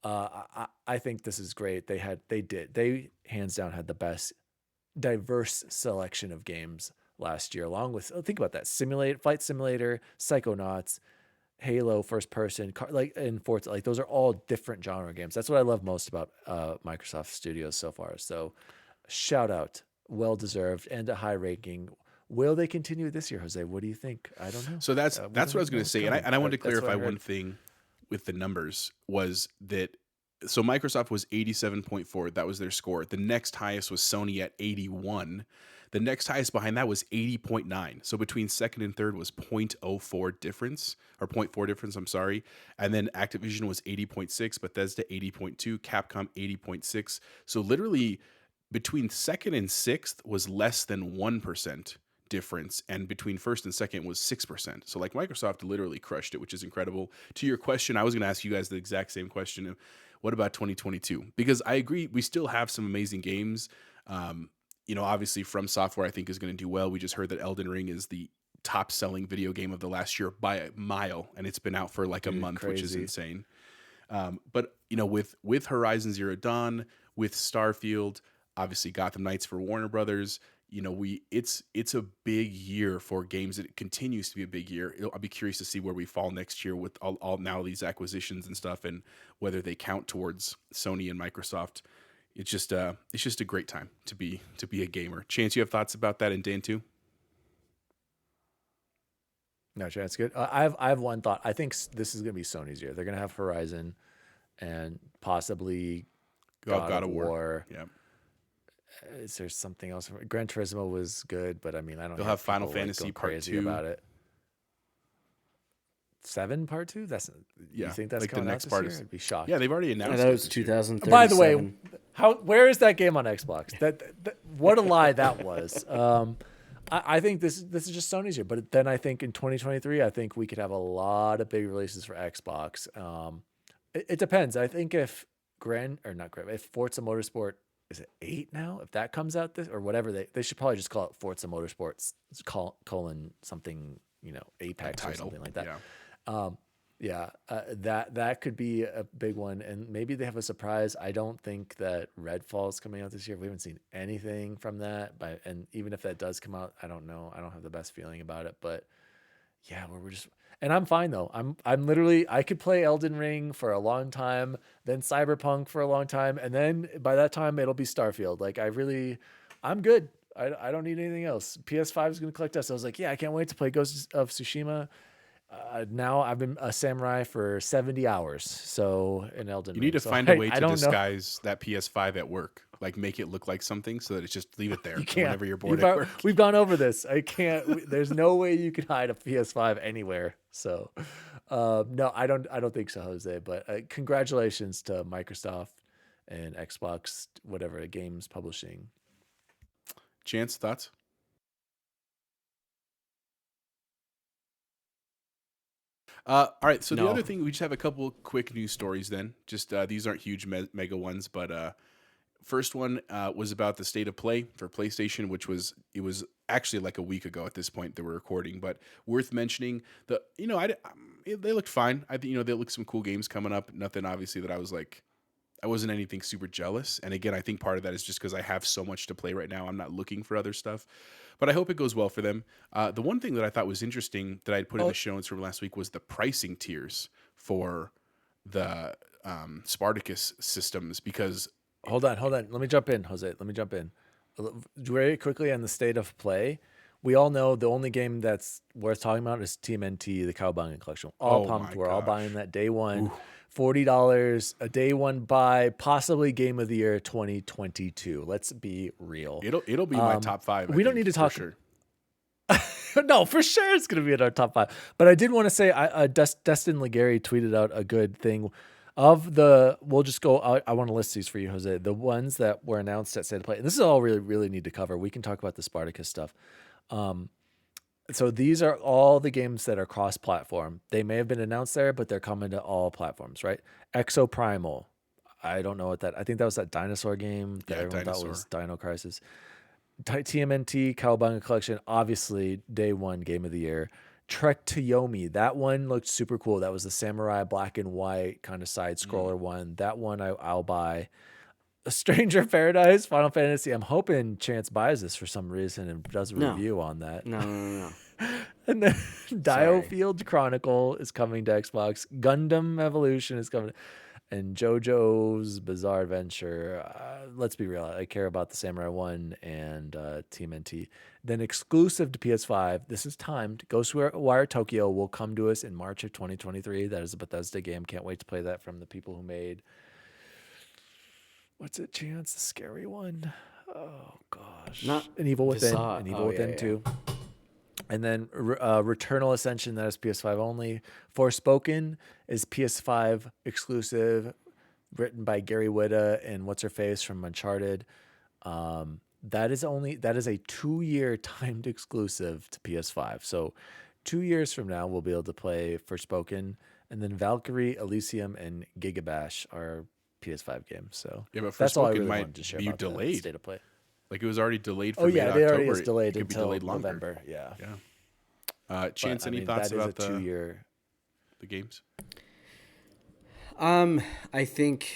I think this is great. They hands down had the best diverse selection of games last year, along with, think about that, Flight Simulator, Psychonauts, Halo, first person, and Forza. Like, those are all different genre games. That's what I love most about Microsoft Studios so far. So shout out. Well deserved and a high ranking. Will they continue this year, Jose? What do you think? I don't know. So that's what I was going to say, and I wanted to clarify one thing with the numbers was that. So Microsoft was 87.4. That was their score. The next highest was Sony at 81. The next highest behind that was 80.9. So between second and third was 0.04 difference, or 0.4 difference, I'm sorry. And then Activision was 80.6, Bethesda 80.2, Capcom 80.6. So literally between second and sixth was less than 1% difference, and between first and second was 6%. So like Microsoft literally crushed it, which is incredible. To your question, I was going to ask you guys the exact same question. What about 2022? Because I agree, we still have some amazing games. Obviously From Software I think is going to do well. We just heard that Elden Ring is the top selling video game of the last year by a mile, and it's been out for like a month, which is insane. But with Horizon Zero Dawn, with Starfield, obviously Gotham Knights for Warner Brothers, it's a big year for games. It continues to be a big year. I'll be curious to see where we fall next year with all now these acquisitions and stuff, and whether they count towards Sony and Microsoft. It's just a great time to be a gamer. Chance, you have thoughts about that, and Dan too? No, Chance, good. I have one thought. I think this is going to be Sony's year. They're going to have Horizon and possibly God of War. Yeah. Is there something else? Gran Turismo was good, but I mean, I don't. They'll have Final Fantasy Part crazy 2 about it. 7 Part 2. You think that's like coming the next out this part year? is. I'd be shocked. Yeah, they've already announced. That was it this year. 2037. By the way, where is that game on Xbox? That what a lie that was. I think this is just Sony's year, but then I think in 2023, I think we could have a lot of big releases for Xbox. It depends. I think if if Forza Motorsport, is it 8 now? If that comes out or whatever, they should probably just call it Forza Motorsports colon something, Apex or something like that. Yeah. That could be a big one, and maybe they have a surprise. I don't think that Redfall is coming out this year. We haven't seen anything from that, and even if that does come out, I don't know. I don't have the best feeling about it, but yeah, and I'm fine though. I'm literally, I could play Elden Ring for a long time, then Cyberpunk for a long time, and then by that time it'll be Starfield. Like I'm good. I don't need anything else. PS5 is going to collect us. I was like, yeah, I can't wait to play Ghost of Tsushima. Now I've been a samurai for 70 hours. So in Elden Ring. You need to find a way to disguise that PS5 at work. Like make it look like something so that it's just leave it there whenever you're bored at work. We've gone over this. I can't. There's no way you can hide a PS5 anywhere. So no, I don't think so, Jose. But congratulations to Microsoft and Xbox, whatever games publishing. Chance, thoughts? All right. So the other thing, we just have a couple quick news stories then. Just these aren't huge mega ones, but first one was about the state of play for PlayStation, it was actually like a week ago at this point that we're recording, but worth mentioning. They looked fine. I think they look some cool games coming up. Nothing obviously that I wasn't anything super jealous. And again, I think part of that is just because I have so much to play right now. I'm not looking for other stuff, but I hope it goes well for them. The one thing that I thought was interesting that I'd put in the show notes from last week was the pricing tiers for the Spartacus systems, because Hold on. Let me jump in, Jose. Let me jump in. Very quickly on the state of play. We all know the only game that's worth talking about is TMNT, the Cowabunga Collection. All pumped. We're all buying that day one. Ooh. $40, a day one buy, possibly game of the year 2022. Let's be real. It'll be my top 5. We don't need to talk. For sure. No, for sure it's going to be in our top 5. But I did want to say, Destin Legary tweeted out a good thing. We'll just go. I want to list these for you, Jose. The ones that were announced at State of Play. And this is all really, really need to cover. We can talk about the Spartacus stuff. So these are all the games that are cross-platform. They may have been announced there, but they're coming to all platforms, right? Exoprimal. I don't know what that. I think that was that dinosaur game that everyone thought was Dino Crisis. TMNT, Cowabunga Collection. Obviously, day one game of the year. Trek to Yomi. That one looked super cool. That was the samurai black and white kind of side scroller one. That one I'll buy. A Stranger Paradise, Final Fantasy. I'm hoping Chance buys this for some reason and does a review on that. No. And then Diofield Chronicle is coming to Xbox. Gundam Evolution is coming. And JoJo's Bizarre Adventure. Let's be real. I care about the Samurai 1 and TMNT. Then exclusive to PS5, this is timed. Ghostwire Tokyo will come to us in March of 2023. That is a Bethesda game. Can't wait to play that from the people who made... What's it, Chance? The scary one? Oh, gosh. Not An Evil Within. Facade. An Evil Within 2. And then Returnal Ascension, that is PS5 only. Forspoken is PS5 exclusive, written by Gary Whitta and What's-Her-Face from Uncharted. that is a 2-year timed exclusive to PS5. So 2 years from now, we'll be able to play Forspoken, and then Valkyrie, Elysium, and Gigabash are PS5 games. So Yeah, but that's all I Forspoken really might wanted to share be about the delayed. state of play. Like it was already delayed Oh from yeah, it mid-October. already is delayed It could be until delayed longer. November. Yeah. Yeah. Chance, But, any thoughts that is about a 2-year? the games? I think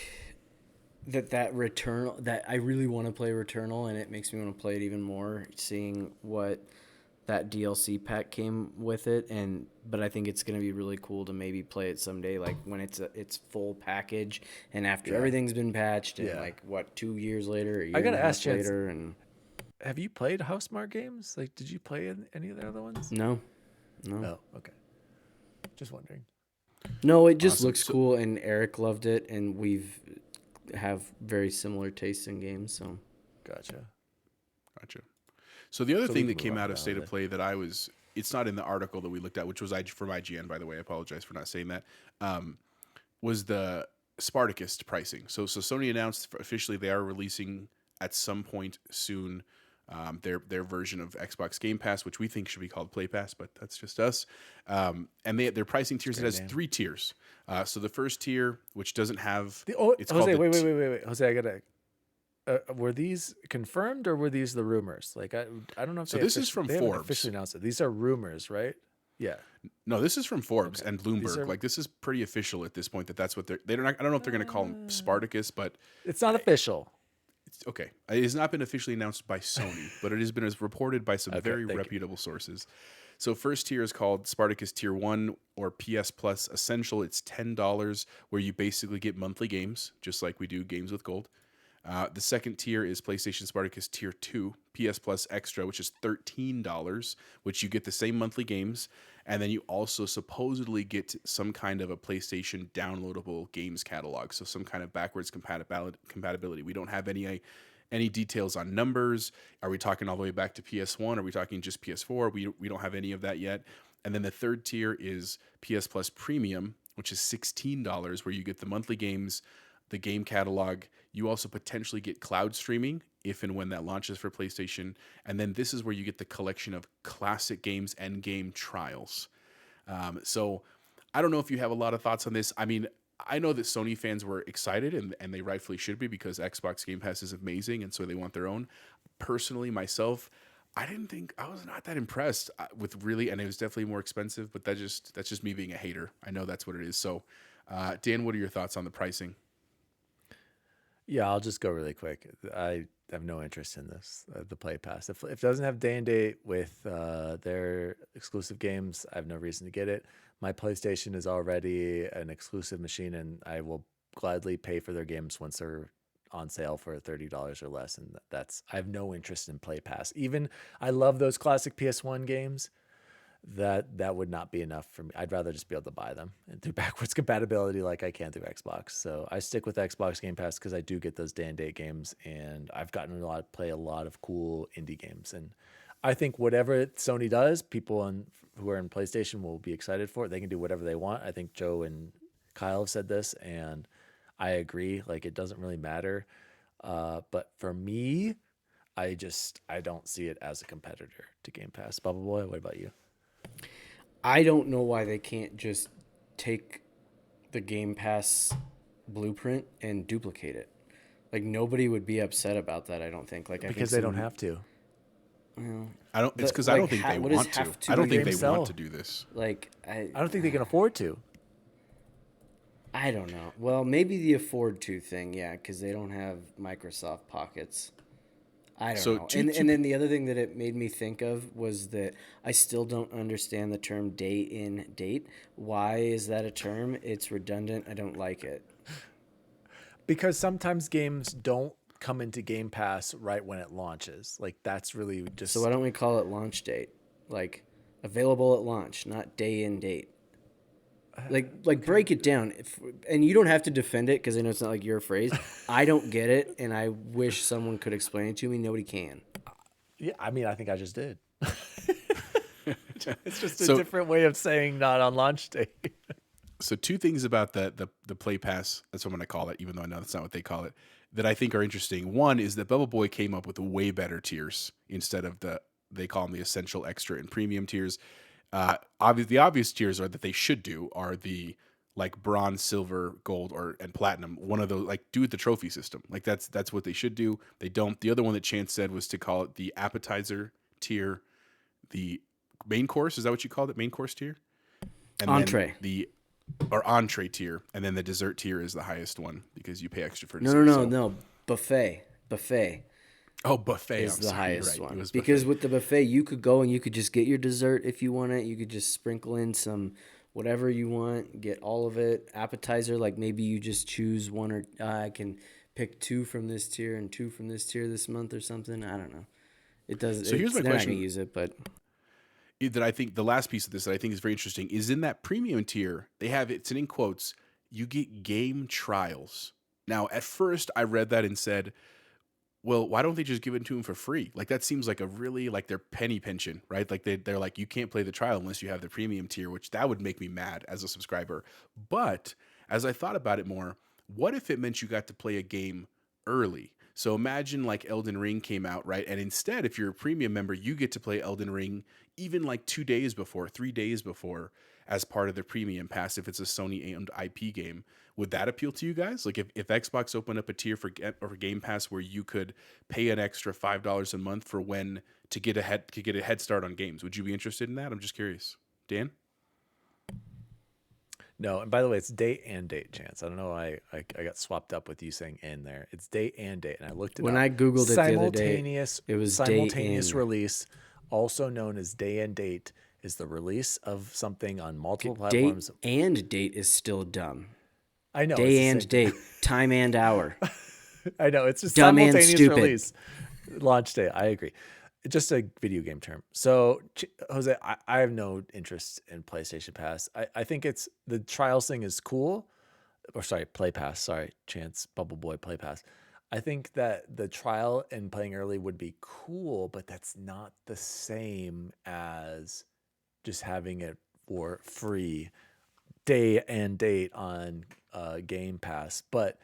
that Returnal, that I really want to play Returnal, and it makes me want to play it even more, seeing what that DLC pack came with it. But I think it's going to be really cool to maybe play it someday, like when it's full package and after everything's been patched and 2 years later, a year gotta and a half ask Chance, later. And have you played Housemarque games? Like, did you play any of the other ones? no. Oh, okay. Just wondering. No, it just Awesome. looks cool, and Eric loved it, and have very similar tastes in games. So, Gotcha. So the other So thing we that can came move on out of now State of then. Play that it's not in the article that we looked at, which was from IGN, by the way. I apologize for not saying that. Was the Spartacus pricing. So Sony announced officially they are releasing at some point soon their version of Xbox Game Pass, which we think should be called Play Pass, but that's just us. And their pricing tiers, it has 3 tiers. So the first tier, which doesn't have Jose, called the wait. Jose, I gotta. Were these confirmed or were these the rumors? Like I don't know if So they this is from they haven't Forbes. officially announced it. These are rumors, right? Yeah. No, this is from Forbes and Bloomberg. are- Like this is pretty official at this point. That's what they're not. I don't know if they're going to call them Spartacus, but It's not official. it's okay. It has not been officially announced by Sony, but it has been reported by some very thank you. reputable sources. So first tier is called Spartacus Tier 1 or PS Plus Essential. It's $10, where you basically get monthly games, just like we do games with gold. The second tier is PlayStation Spartacus Tier 2, PS Plus Extra, which is $13, which you get the same monthly games. And then you also supposedly get some kind of a PlayStation downloadable games catalog. So some kind of backwards compatibility. We don't have any details on numbers. Are we talking all the way back to PS1? Are we talking just PS4? We don't have any of that yet. And then the third tier is PS Plus Premium, which is $16, where you get the monthly games, the game catalog. You also potentially get cloud streaming if and when that launches for PlayStation. And then this is where you get the collection of classic games and game trials. So I don't know if you have a lot of thoughts on this. I mean, I know that Sony fans were excited, and they rightfully should be, because Xbox Game Pass is amazing, and so they want their own. Personally, myself, I was not that impressed with really, and it was definitely more expensive, but that's just me being a hater. I know that's what it is. So, Dan, what are your thoughts on the pricing? Yeah, I'll just go really quick. I have no interest in this, the Play Pass. If it doesn't have day and date with their exclusive games, I have no reason to get it. My PlayStation is already an exclusive machine, and I will gladly pay for their games once they're on sale for $30 or less. And I have no interest in Play Pass. Even I love those classic PS1 games. That would not be enough for me. I'd rather just be able to buy them and do backwards compatibility like I can through Xbox. So I stick with Xbox Game Pass because I do get those day and date games, and I've gotten to play a lot of cool indie games. And I think whatever Sony does, people who are in PlayStation will be excited for it. They can do whatever they want. I think Joe and Kyle have said this, and I agree. Like, it doesn't really matter. But for me, I don't see it as a competitor to Game Pass. Bubble Boy, what about you? I don't know why they can't just take the Game Pass blueprint and duplicate it. Like, nobody would be upset about that, I don't think. Like, Because they don't have to. It's because I don't think they want to. I don't think they want to do this. Like, I don't think they can afford to. I don't know. Well, maybe the afford to thing, yeah, because they don't have Microsoft pockets. I don't know. And then the other thing that it made me think of was that I still don't understand the term day in date. Why is that a term? It's redundant. I don't like it. Because sometimes games don't come into Game Pass right when it launches. Like, that's really just... So why don't we call it launch date? Like, available at launch, not day in date. Like break it down. And you don't have to defend it because I know it's not like your phrase. I don't get it, and I wish someone could explain it to me. Nobody can. Yeah, I mean, I think I just did. It's just a different way of saying not on launch day. So 2 things about the Play Pass, that's what I'm going to call it, even though I know that's not what they call it, that I think are interesting. One is that Bubble Boy came up with way better tiers instead of they call them the essential, extra, and premium tiers. The obvious tiers are that they should do are the like bronze, silver, gold, and platinum. One of those, like, do it the trophy system. Like that's what they should do. They don't. The other one that Chance said was to call it the appetizer tier, the main course. Is that what you called it? Main course tier? And Entree. Then or entree tier, and then the dessert tier is the highest one because you pay extra for No, dessert. no. Buffet. Oh, buffet Is the highest right. one. Because with the buffet, you could go and you could just get your dessert if you want it. You could just sprinkle in some whatever you want, get all of it. Appetizer, like maybe you just choose one, or I can pick 2 from this tier and 2 from this tier this month or something. I don't know. It does. So here's my they're question. not gonna use it, but that I think the last piece of this that I think is very interesting is in that premium tier, they have it's in quotes, you get game trials. Now, at first I read that and said, well, why don't they just give it to them for free? Like that seems like a really like their penny pension, right? Like they're like, you can't play the trial unless you have the premium tier, which that would make me mad as a subscriber. But as I thought about it more, what if it meant you got to play a game early? So imagine like Elden Ring came out, right? And instead, if you're a premium member, you get to play Elden Ring even like 2 days before, 3 days before as part of the premium pass if it's a Sony owned IP game. Would that appeal to you guys? Like if Xbox opened up a tier for Game Pass where you could pay an extra $5 a month for when to get a head start on games, would you be interested in that? I'm just curious. Dan? No, and by the way, it's date and date, Chance. I don't know why I got swapped up with you saying "in" there. It's date and date, and I looked it when up. I googled it the other day, it was simultaneous day in. release, also known as day and date, is the release of something on multiple Date platforms. and date is still dumb. I know. Day and date, time and hour. I know. It's just Dumb and simultaneous stupid. release, launch day. I agree. Just a video game term. So, Jose, I have no interest in PlayStation Pass. I think it's the trials thing is cool. Or sorry, Play Pass. Sorry, Chance, Bubble Boy Play Pass. I think that the trial and playing early would be cool, but that's not the same as just having it for free day and date on Game Pass. But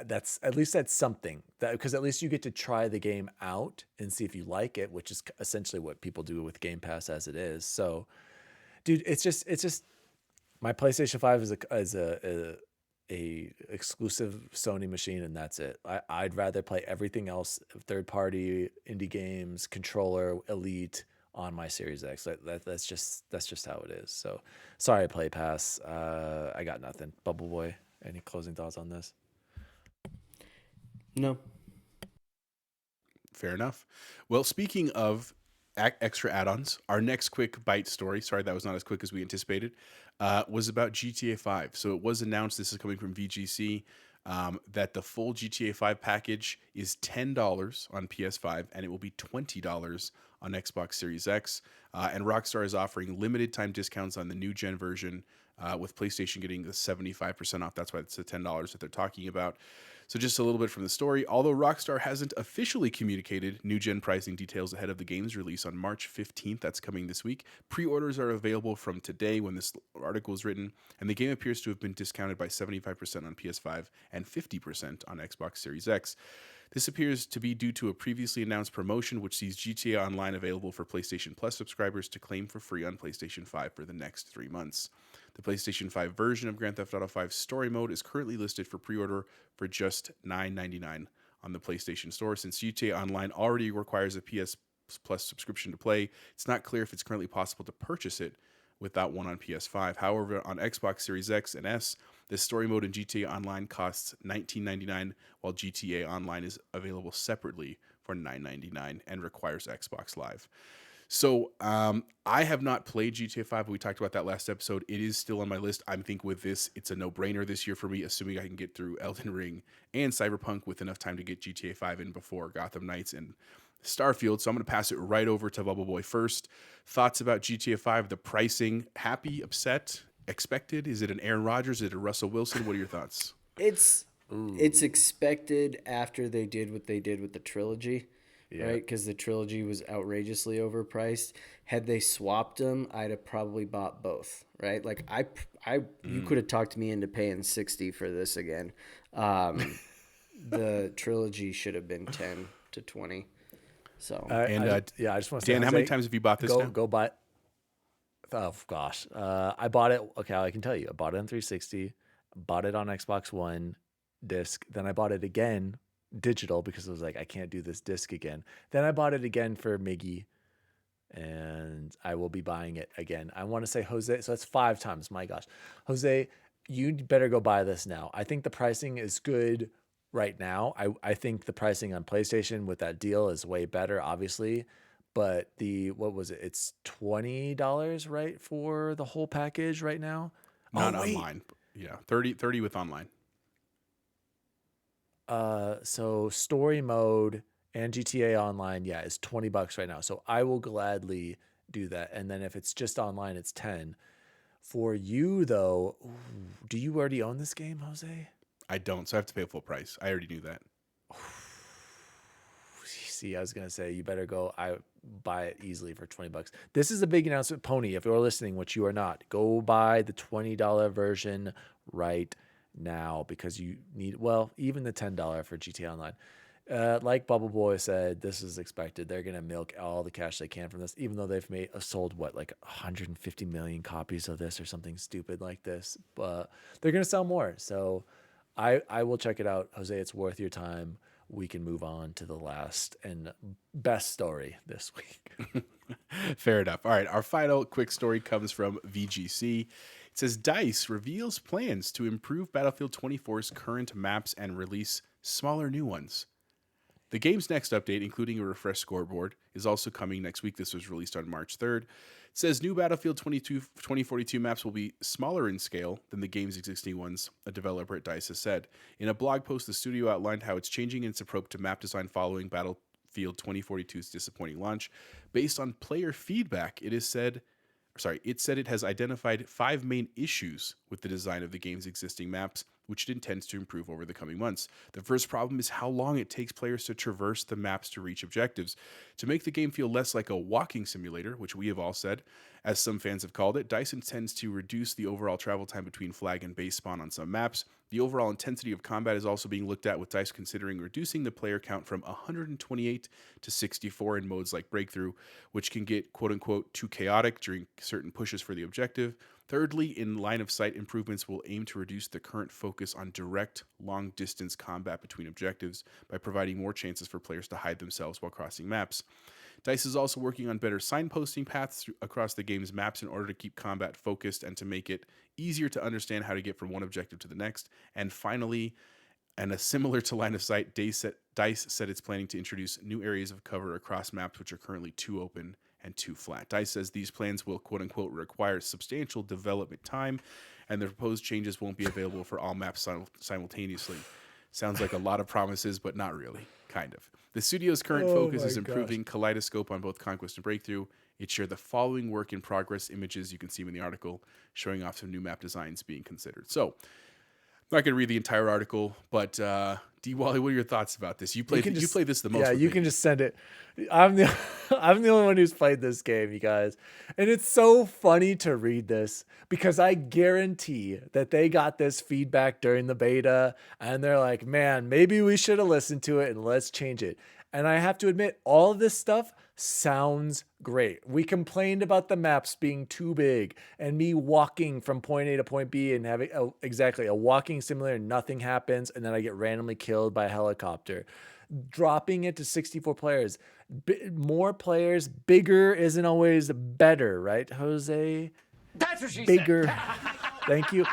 that's something that, because at least you get to try the game out and see if you like it, which is essentially what people do with Game Pass as it is. So, dude, it's just my PlayStation 5 is a exclusive Sony machine, and that's it. I'd rather play everything else, third party indie games, controller, Elite on my Series X. That's just how it is. So sorry, Play Pass. I got nothing. Bubble Boy, any closing thoughts on this? No. Fair enough. Well, speaking of extra add-ons, our next quick bite story, sorry that was not as quick as we anticipated, was about GTA 5. So it was announced, this is coming from VGC, that the full GTA 5 package is $10 on PS5 and it will be $20 on Xbox Series X. And Rockstar is offering limited time discounts on the new gen version, with PlayStation getting the 75% off. That's why it's the $10 that they're talking about. So just a little bit from the story. Although Rockstar hasn't officially communicated new gen pricing details ahead of the game's release on March 15th, that's coming this week, pre-orders are available from today when this article is written, and the game appears to have been discounted by 75% on PS5 and 50% on Xbox Series X. This appears to be due to a previously announced promotion which sees GTA Online available for PlayStation Plus subscribers to claim for free on PlayStation 5 for the next 3 months. The PlayStation 5 version of Grand Theft Auto 5 Story Mode is currently listed for pre-order for just $9.99 on the PlayStation Store. Since GTA Online already requires a PS Plus subscription to play, it's not clear if it's currently possible to purchase it without one on PS5. However, on Xbox Series X and S, the story mode in GTA Online costs $19.99, while GTA Online is available separately for $9.99 and requires Xbox Live. So I have not played GTA 5, but we talked about that last episode. It is still on my list. I think with this, it's a no-brainer this year for me, assuming I can get through Elden Ring and Cyberpunk with enough time to get GTA 5 in before Gotham Knights and Starfield. So I'm going to pass it right over to Bubble Boy first. Thoughts about GTA 5, the pricing, happy, upset, expected? Is it an Aaron Rodgers? Is it a Russell Wilson? What are your thoughts? It's expected after they did what they did with the trilogy. Yeah. Right, because the trilogy was outrageously overpriced. Had they swapped them, I'd have probably bought both. Right, like you could have talked me into paying $60 for this again, the trilogy should have been 10 to 20. So And I just want to say, Dan, how many Jose, times have you bought this now? go buy. Oh gosh, I bought it. Okay, I can tell you, I bought it on 360, bought it on Xbox One disc. Then I bought it again digital because I was like, I can't do this disc again. Then I bought it again for Miggy, and I will be buying it again. I want to say Jose, so that's 5 times. My gosh, Jose, you better go buy this now. I think the pricing is good right now. I think the pricing on PlayStation with that deal is way better, obviously. But what was it? It's $20, right, for the whole package right now. Not Oh wait, online. Yeah, 30 with online. so story mode and GTA Online, yeah, is $20 right now. So I will gladly do that. And then if it's just online, it's 10. For you though, do you already own this game, Jose? I don't, so I have to pay full price. I already knew that. See, I was gonna say you better go. I buy it easily for $20. This is a big announcement, Pony. If you're listening, which you are not, go buy the $20 version right now because you need. Well, even the $10 for GTA Online. Like Bubble Boy said, this is expected. They're gonna milk all the cash they can from this, even though they've sold what, like 150 million copies of this or something stupid like this. But they're gonna sell more. So I will check it out, Jose. It's worth your time. We can move on to the last and best story this week. Fair enough. All right, our final quick story comes from VGC. It says DICE reveals plans to improve Battlefield 24's current maps and release smaller new ones. The game's next update, including a refreshed scoreboard, is also coming next week. This was released on March 3rd. It says new Battlefield 2042 maps will be smaller in scale than the game's existing ones, a developer at DICE has said. In a blog post, the studio outlined how it's changing its approach to map design following Battlefield 2042's disappointing launch. Based on player feedback, it said it has identified 5 main issues with the design of the game's existing maps, which it intends to improve over the coming months. The first problem is how long it takes players to traverse the maps to reach objectives. To make the game feel less like a walking simulator, which we have all said, as some fans have called it, DICE intends to reduce the overall travel time between flag and base spawn on some maps. The overall intensity of combat is also being looked at, with DICE considering reducing the player count from 128 to 64 in modes like Breakthrough, which can get quote-unquote too chaotic during certain pushes for the objective. Thirdly, in line of sight improvements will aim to reduce the current focus on direct, long-distance combat between objectives by providing more chances for players to hide themselves while crossing maps. DICE is also working on better signposting paths across the game's maps in order to keep combat focused and to make it easier to understand how to get from one objective to the next. And finally, similar to line of sight, DICE said it's planning to introduce new areas of cover across maps which are currently too open and too flat. DICE says these plans will quote-unquote require substantial development time, and the proposed changes won't be available for all maps simultaneously. Sounds like a lot of promises, but not really. Kind of. The studio's current focus is improving Kaleidoscope on both Conquest and Breakthrough. It shared the following work in progress images, you can see them in the article, showing off some new map designs being considered. So, I'm not going to read the entire article, but DWALLY, what are your thoughts about this? You play this the most. Yeah, with you me. can just send it. I'm the only one who's played this game, you guys. And it's so funny to read this because I guarantee that they got this feedback during the beta and they're like, man, maybe we should have listened to it and let's change it. And I have to admit, all of this stuff sounds great. We complained about the maps being too big and me walking from point A to point B and having exactly a walking simulator, nothing happens, and then I get randomly killed by a helicopter. Dropping it to 64 players. More players, bigger isn't always better, right, Jose? That's what she Bigger. said. Thank you.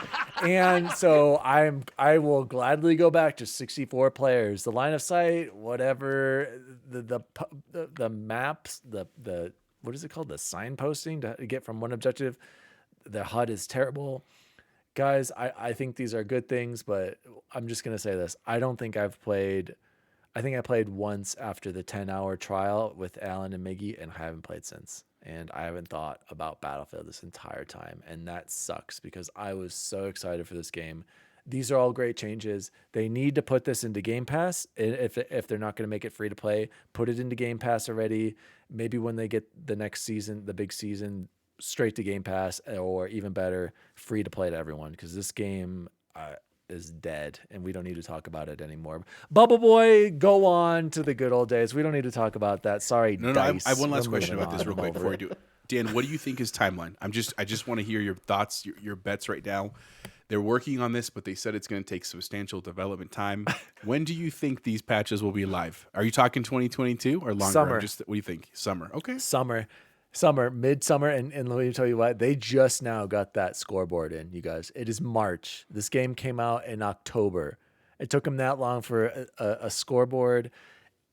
And so I will gladly go back to 64 players. The line of sight, whatever, the maps, the what is it called? The signposting to get from one objective. The HUD is terrible. Guys, I think these are good things, but I'm just gonna say this. I think I played once after the 10-hour trial with Alan and Miggy, and I haven't played since. And I haven't thought about Battlefield this entire time. And that sucks because I was so excited for this game. These are all great changes. They need to put this into Game Pass. If they're not going to make it free to play, put it into Game Pass already. Maybe when they get the next season, the big season, straight to Game Pass, or even better, free to play to everyone. Because this game, is dead, and we don't need to talk about it anymore. Bubble Boy, go on to the good old days. We don't need to talk about that. Sorry, No, Dice. I have one last We're question moving about this on. real quick before we do it. Dan, what do you think is timeline? I just want to hear your thoughts, your bets right now. They're working on this, but they said it's going to take substantial development time. When do you think these patches will be live? Are you talking 2022 or longer? Summer. What do you think? Summer. Okay. Summer, midsummer, and let me tell you what, they just now got that scoreboard in, you guys. It is March. This game came out in October. It took them that long for a scoreboard.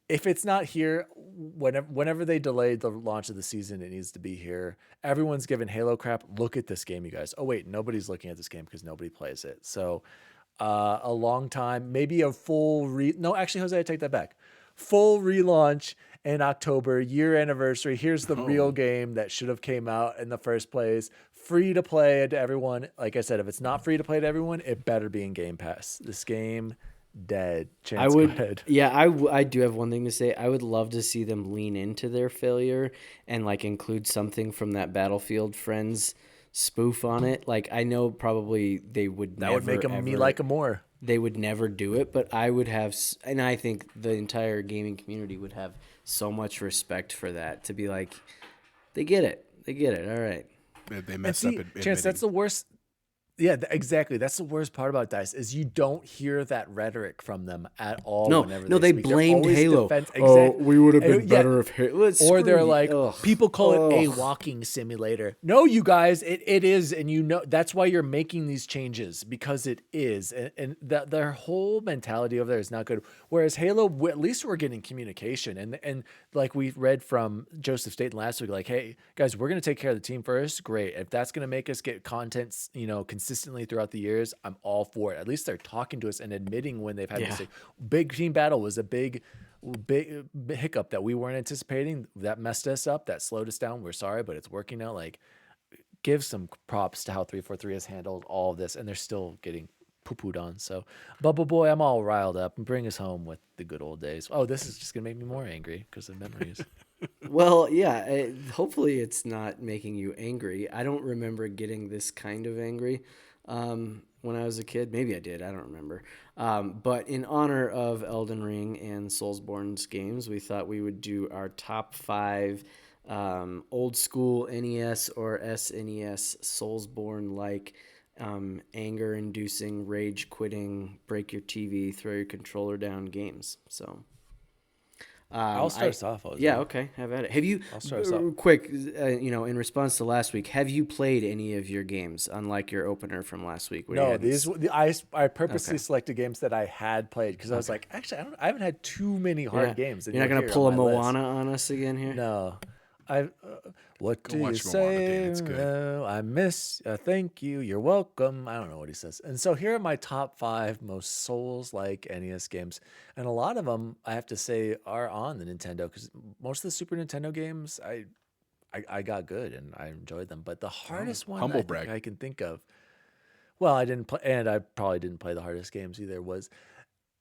If it's not here, whenever they delayed the launch of the season, it needs to be here. Everyone's giving Halo crap. Look at this game, you guys. Oh wait, nobody's looking at this game because nobody plays it. So a long time, maybe a full no, actually, Jose, I take that back. Full relaunch in October, year anniversary. Here's the real game that should have came out in the first place. Free to play to everyone. Like I said, if it's not free to play to everyone, it better be in Game Pass. This game, dead. Chance, go ahead. Yeah, I do have one thing to say. I would love to see them lean into their failure and like include something from that Battlefield Friends spoof on it. Like I know probably they would That would make me like them more. They would never do it, but I would have, and I think the entire gaming community would have so much respect for that to be like, they get it. All right. They messed up. Chance, that's the worst. Yeah, exactly. That's the worst part about DICE is you don't hear that rhetoric from them at all. No, they speak. blamed Halo. We would have been better if Halo. Or they're like, people call it a walking simulator. No, you guys, it is, and you know that's why you're making these changes because it is, and their whole mentality over there is not good. Whereas Halo, at least we're getting communication, and like we read from Joseph Staten last week, like, hey guys, we're gonna take care of the team first. Great, if that's gonna make us get content, consistently throughout the years, I'm all for it. At least they're talking to us and admitting when they've had mistakes. Big team battle was a big hiccup that we weren't anticipating. That messed us up. That slowed us down. We're sorry, but it's working out. Like, give some props to how 343 has handled all of this, and they're still getting poo-pooed on. So, Bubble Boy, I'm all riled up. Bring us home with the good old days. Oh, this is just gonna make me more angry because of memories. Well, yeah, hopefully it's not making you angry. I don't remember getting this kind of angry when I was a kid. Maybe I did. I don't remember. But in honor of Elden Ring and Soulsborne's games, we thought we would do our top 5 old school NES or SNES Soulsborne-like anger-inducing, rage-quitting, break your TV, throw your controller down games. So... I'll start us off. Yeah, okay. Have at it. Have you? I'll start us off. Quick, in response to last week, have you played any of your games? Unlike your opener from last week. No, I purposely selected games that I had played because I was like, actually, I haven't had too many hard games. You're not gonna pull a Moana on us again here. No. What Go do you watch say? Moana, Dan. It's good. I miss. Thank you. You're welcome. I don't know what he says. And so here are my top 5 most Souls-like NES games, and a lot of them I have to say are on the Nintendo because most of the Super Nintendo games I got good and I enjoyed them. But the hardest one humble brag. I can think of. Well, I didn't play, and I probably didn't play the hardest games either. Was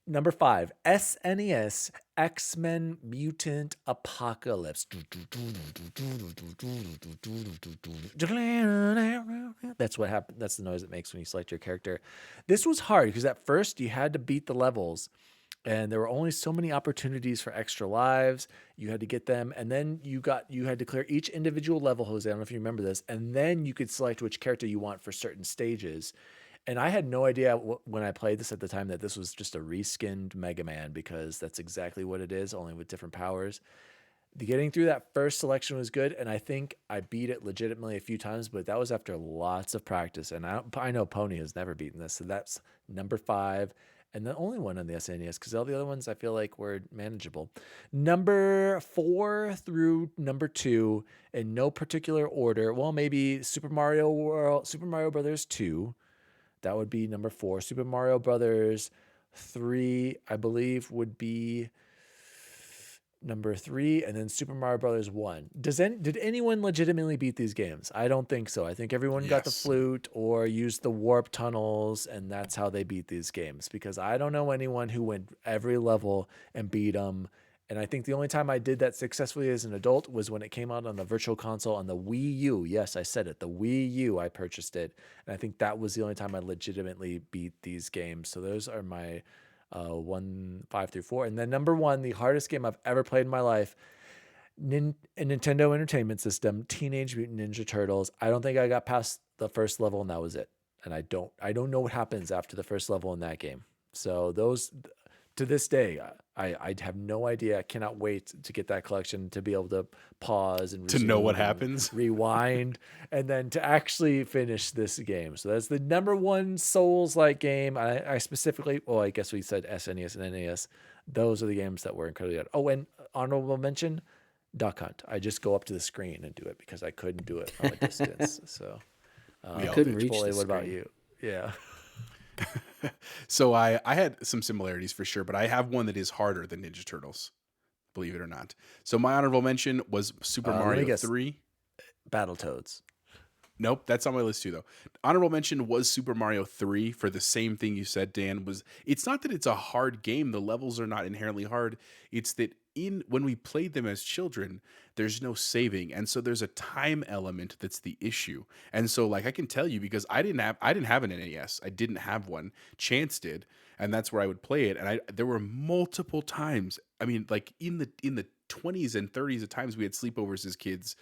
number 5, SNES X-Men Mutant Apocalypse. That's what happened. That's the noise it makes when you select your character. This was hard because at first you had to beat the levels and there were only so many opportunities for extra lives. You had to get them, and then you had to clear each individual level, Jose. I don't know if you remember this, and then you could select which character you want for certain stages. And I had no idea when I played this at the time that this was just a reskinned Mega Man because that's exactly what it is, only with different powers. Getting through that first selection was good, and I think I beat it legitimately a few times, but that was after lots of practice. And I know Pony has never beaten this, so that's number 5. And the only one on the SNES, because all the other ones I feel like were manageable. Number 4 through number 2, in no particular order. Well, maybe Super Mario Brothers 2. That would be number 4. Super Mario Brothers 3, I believe, would be number 3, and then Super Mario Brothers 1. Did anyone legitimately beat these games? I don't think so. I think everyone got the flute or used the warp tunnels, and that's how they beat these games. Because I don't know anyone who went every level and beat them And I think the only time I did that successfully as an adult was when it came out on the virtual console on the Wii U. Yes, I said it. The Wii U, I purchased it. And I think that was the only time I legitimately beat these games. So those are my 1, 5 through 4. And then number 1, the hardest game I've ever played in my life, a Nintendo Entertainment System, Teenage Mutant Ninja Turtles. I don't think I got past the first level and that was it. And I don't know what happens after the first level in that game. So those, to this day, I have no idea. I cannot wait to get that collection, to be able to pause and To know what resume and happens. rewind, and then to actually finish this game. So that's the number 1 Souls-like game. I specifically, well, I guess we said SNES and NES. Those are the games that were incredibly good. Oh, and honorable mention, Duck Hunt. I just go up to the screen and do it because I couldn't do it from a distance. So I couldn't reach Chipotle, the what about screen. you? Yeah. So I had some similarities for sure, but I have one that is harder than Ninja Turtles, believe it or not. So my honorable mention was Super Let me Mario guess. 3. Battletoads. Nope, that's on my list too, though. Honorable mention was Super Mario 3 for the same thing you said, Dan. It's not that it's a hard game. The levels are not inherently hard. It's that when we played them as children, there's no saving, and so there's a time element that's the issue. And so, like, I can tell you, because I didn't have an NES. I didn't have one. Chance did, and that's where I would play it. And there were multiple times. I mean, like in the 20s and 30s of times we had sleepovers as kids,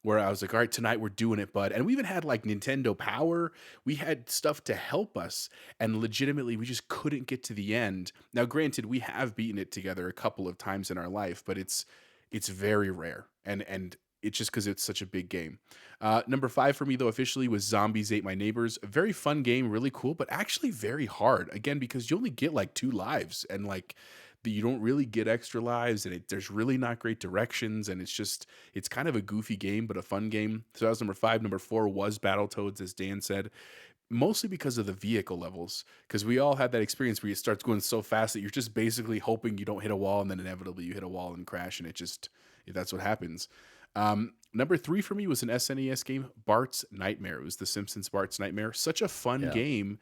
where I was like, all right, tonight we're doing it, bud. And we even had like Nintendo Power. We had stuff to help us. And legitimately, we just couldn't get to the end. Now, granted, we have beaten it together a couple of times in our life, but it's very rare. And it's just because it's such a big game. Number 5 for me, though, officially was Zombies Ate My Neighbors. A very fun game, really cool, but actually very hard. Again, because you only get like 2 lives. And like, you don't really get extra lives, and there's really not great directions, and it's kind of a goofy game, but a fun game. So that was number 5. Number 4 was Battletoads, as Dan said, mostly because of the vehicle levels, because we all had that experience where it starts going so fast that you're just basically hoping you don't hit a wall, and then inevitably you hit a wall and crash, and that's what happens. Number 3 for me was an SNES game, Bart's Nightmare. It was The Simpsons Bart's Nightmare. Such a fun game.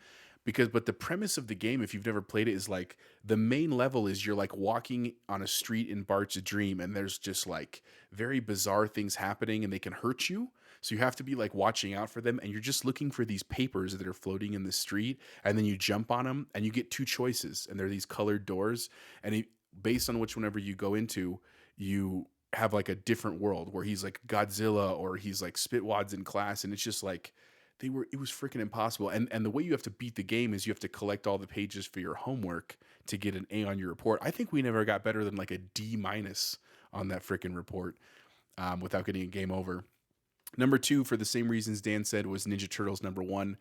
But the premise of the game, if you've never played it, is like the main level is you're like walking on a street in Bart's dream, and there's just like very bizarre things happening, and they can hurt you. So you have to be like watching out for them, and you're just looking for these papers that are floating in the street, and then you jump on them, and you get 2 choices, and they're these colored doors, and based on which whenever you go into, you have like a different world where he's like Godzilla or he's like Spitwads in class, and it's just like it was freaking impossible. And the way you have to beat the game is you have to collect all the pages for your homework to get an A on your report. I think we never got better than like a D- on that freaking report without getting a game over. Number 2, for the same reasons Dan said, was Ninja Turtles. Number 1,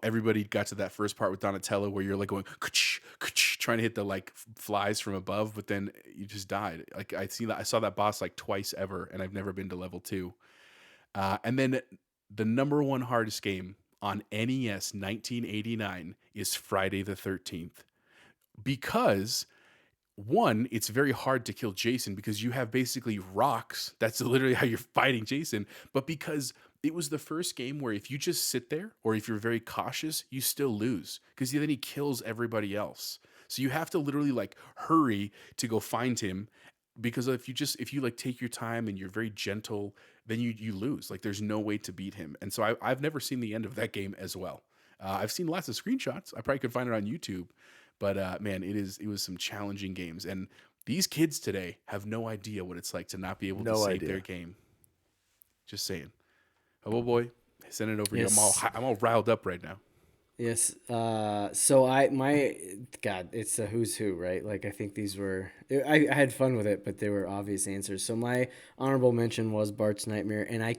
everybody got to that first part with Donatello where you're like going trying to hit the like flies from above, but then you just died. Like I saw that boss like twice ever, and I've never been to level 2. And then the number 1 hardest game on NES 1989 is Friday the 13th. Because, one, it's very hard to kill Jason because you have basically rocks. That's literally how you're fighting Jason. But because it was the first game where if you just sit there or if you're very cautious, you still lose. Because then he kills everybody else. So you have to literally like hurry to go find him, because if you like take your time and you're very gentle, then you lose. Like there's no way to beat him. And so I've never seen the end of that game as well. I've seen lots of screenshots. I probably could find it on YouTube, but man, it was some challenging games. And these kids today have no idea what it's like to not be able to save their game. Just saying. Oh boy, send it over. Yes. I'm all riled up right now. Yes. God, it's a who's who, right? Like I think these were. I had fun with it, but they were obvious answers. So my honorable mention was Bart's Nightmare, and I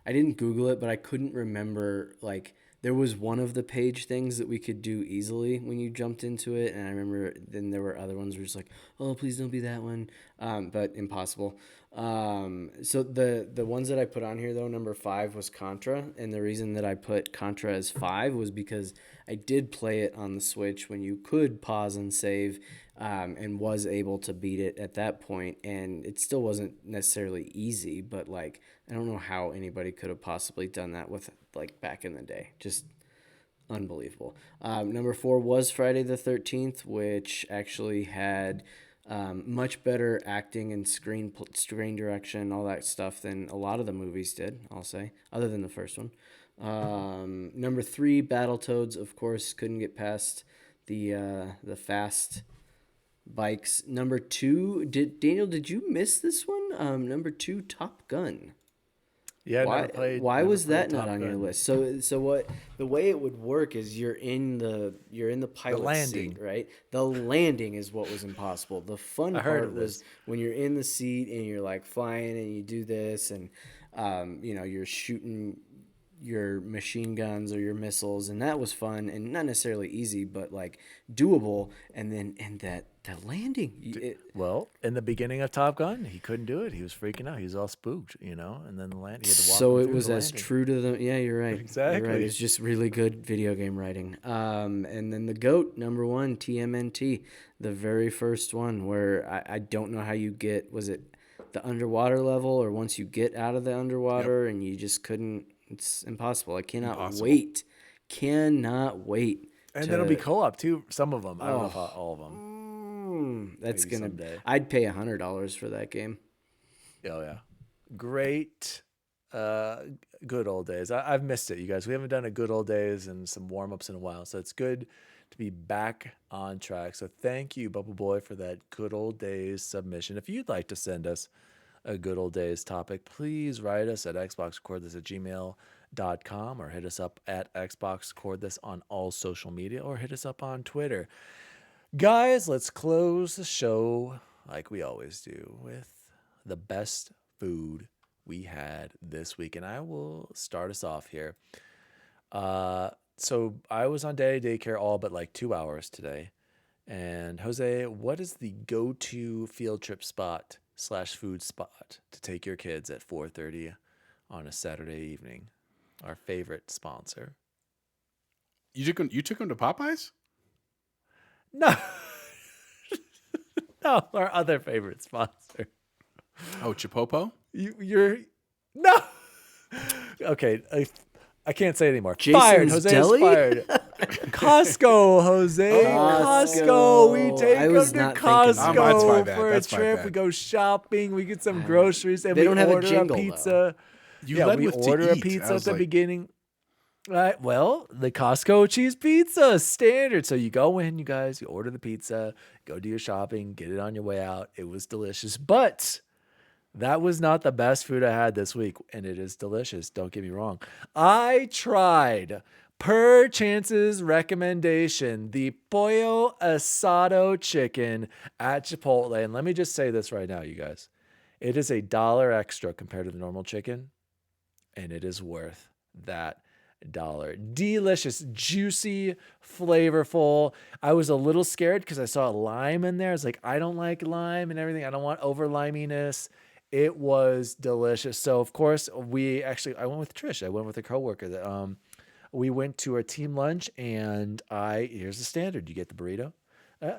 didn't Google it, but I couldn't remember like. There was one of the page things that we could do easily when you jumped into it, and I remember then there were other ones where it's like, oh, please don't be that one, but impossible. So the ones that I put on here, though, number 5 was Contra, and the reason that I put Contra as 5 was because I did play it on the Switch when you could pause and save, and was able to beat it at that point, and it still wasn't necessarily easy, but like I don't know how anybody could have possibly done that with like back in the day. Just unbelievable. Number 4 was Friday the 13th, which actually had Much better acting and screen direction, all that stuff than a lot of the movies did, I'll say, other than the first one. Number 3, Battletoads, of course, couldn't get past the fast bikes. Number 2, did you miss this one? Number 2, Top Gun. Yeah, Why never was that played not Top on your Gun. list? So what the way it would work is you're in the pilot landing. seat, right? The landing is what was impossible. The fun I heard part of was this. when you're in the seat and you're like flying and you do this and you're shooting your machine guns or your missiles, and that was fun and not necessarily easy, but like doable. And then that landing, Well, in the beginning of Top Gun, he couldn't do it. He was freaking out. He was all spooked, you know. And then the land, he had to walk so him it through was the as landing. true to the you're right. You're right. Exactly. It's just really good video game writing. And then the GOAT, number 1, TMNT, the very first one where I don't know how you get, was it the underwater level or once you get out of the underwater and you just couldn't, it's impossible. I cannot wait. Cannot wait. And then it'll be co-op too. Some of them. I don't know if all of them. That's Maybe gonna. someday. I'd pay $100 for that game. Oh yeah, great. Good old days. I've missed it, you guys. We haven't done a good old days and some warm ups in a while, so it's good to be back on track. So thank you, Bubble Boy, for that good old days submission. If you'd like to send us a good old days topic, please write us at xboxrecordthis@gmail.com or hit us up at xboxrecordthis on all social media or hit us up on Twitter. Guys, let's close the show like we always do with the best food we had this week. And I will start us off here. So I was on daddy daycare all but like 2 hours today. And Jose, what is the go-to field trip spot / food spot to take your kids at 4:30 on a Saturday evening? Our favorite sponsor. You took him to Popeyes? No. No, our other favorite sponsor. Oh, Chipotle? You're no. Okay, I can't say it anymore. Jason's Fired. Jose Deli? is fired. Costco, Jose. Costco. We take I them was to not thinking that. Costco That's my bad. for That's a my trip. bad. We go shopping. We get some groceries, and They we don't have a order jingle, pizza. You Yeah, led we with order to a eat. pizza I at was the like, beginning. Right. Well, the Costco cheese pizza is standard. So you go in, you guys, you order the pizza, go do your shopping, get it on your way out. It was delicious. But that was not the best food I had this week, and it is delicious. Don't get me wrong. I tried, per Chance's recommendation, the Pollo Asado chicken at Chipotle. And let me just say this right now, you guys. It is $1 extra compared to the normal chicken, and it is worth that $1. Delicious, juicy, flavorful. I was a little scared because I saw lime in there. I was like, I don't like lime and everything. I don't want over liminess. It was delicious. So of course I went with Trish. I went with a coworker that we went to a team lunch, and here's the standard. You get the burrito.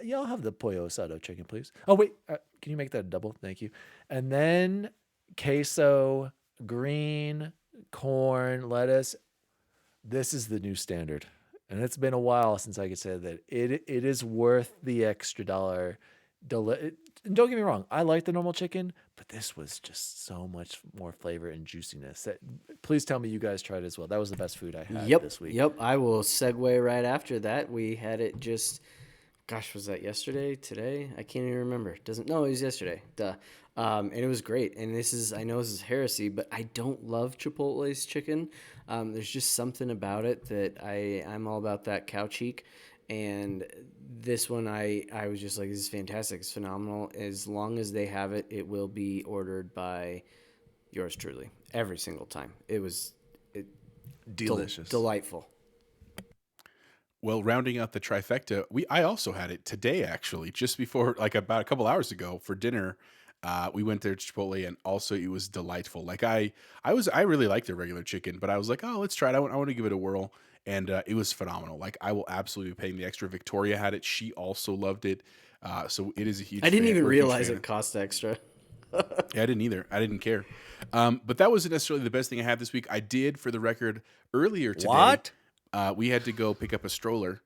Yeah, I'll have the Pollo Asado chicken, please. Oh wait, can you make that a double? Thank you. And then queso, green, corn, lettuce. This is the new standard. And it's been a while since I could say that it is worth the extra $1. Don't get me wrong, I like the normal chicken, but this was just so much more flavor and juiciness. Please tell me you guys tried it as well. That was the best food I had this week. Yep. I will segue right after that. We had it just, gosh, was that yesterday? Today? I can't even remember. It was yesterday. Duh. And it was great. And I know this is heresy, but I don't love Chipotle's chicken. There's just something about it that I'm all about that cow cheek. And this one, I was just like, this is fantastic. It's phenomenal. As long as they have it, it will be ordered by yours truly every single time. It was Delicious. Delightful. Well, rounding out the trifecta, I also had it today, actually, just before, like about a couple hours ago for dinner. We went there to Chipotle, and also it was delightful. Like I really liked their regular chicken, but I was like, oh, let's try it. I want to give it a whirl. And it was phenomenal. Like I will absolutely be paying the extra. Victoria had it. She also loved it. So it is a huge I didn't fan. even We're a huge realize fan. it cost extra. Yeah, I didn't either. I didn't care. But that wasn't necessarily the best thing I had this week. I did, for the record, earlier today. What? We had to go pick up a stroller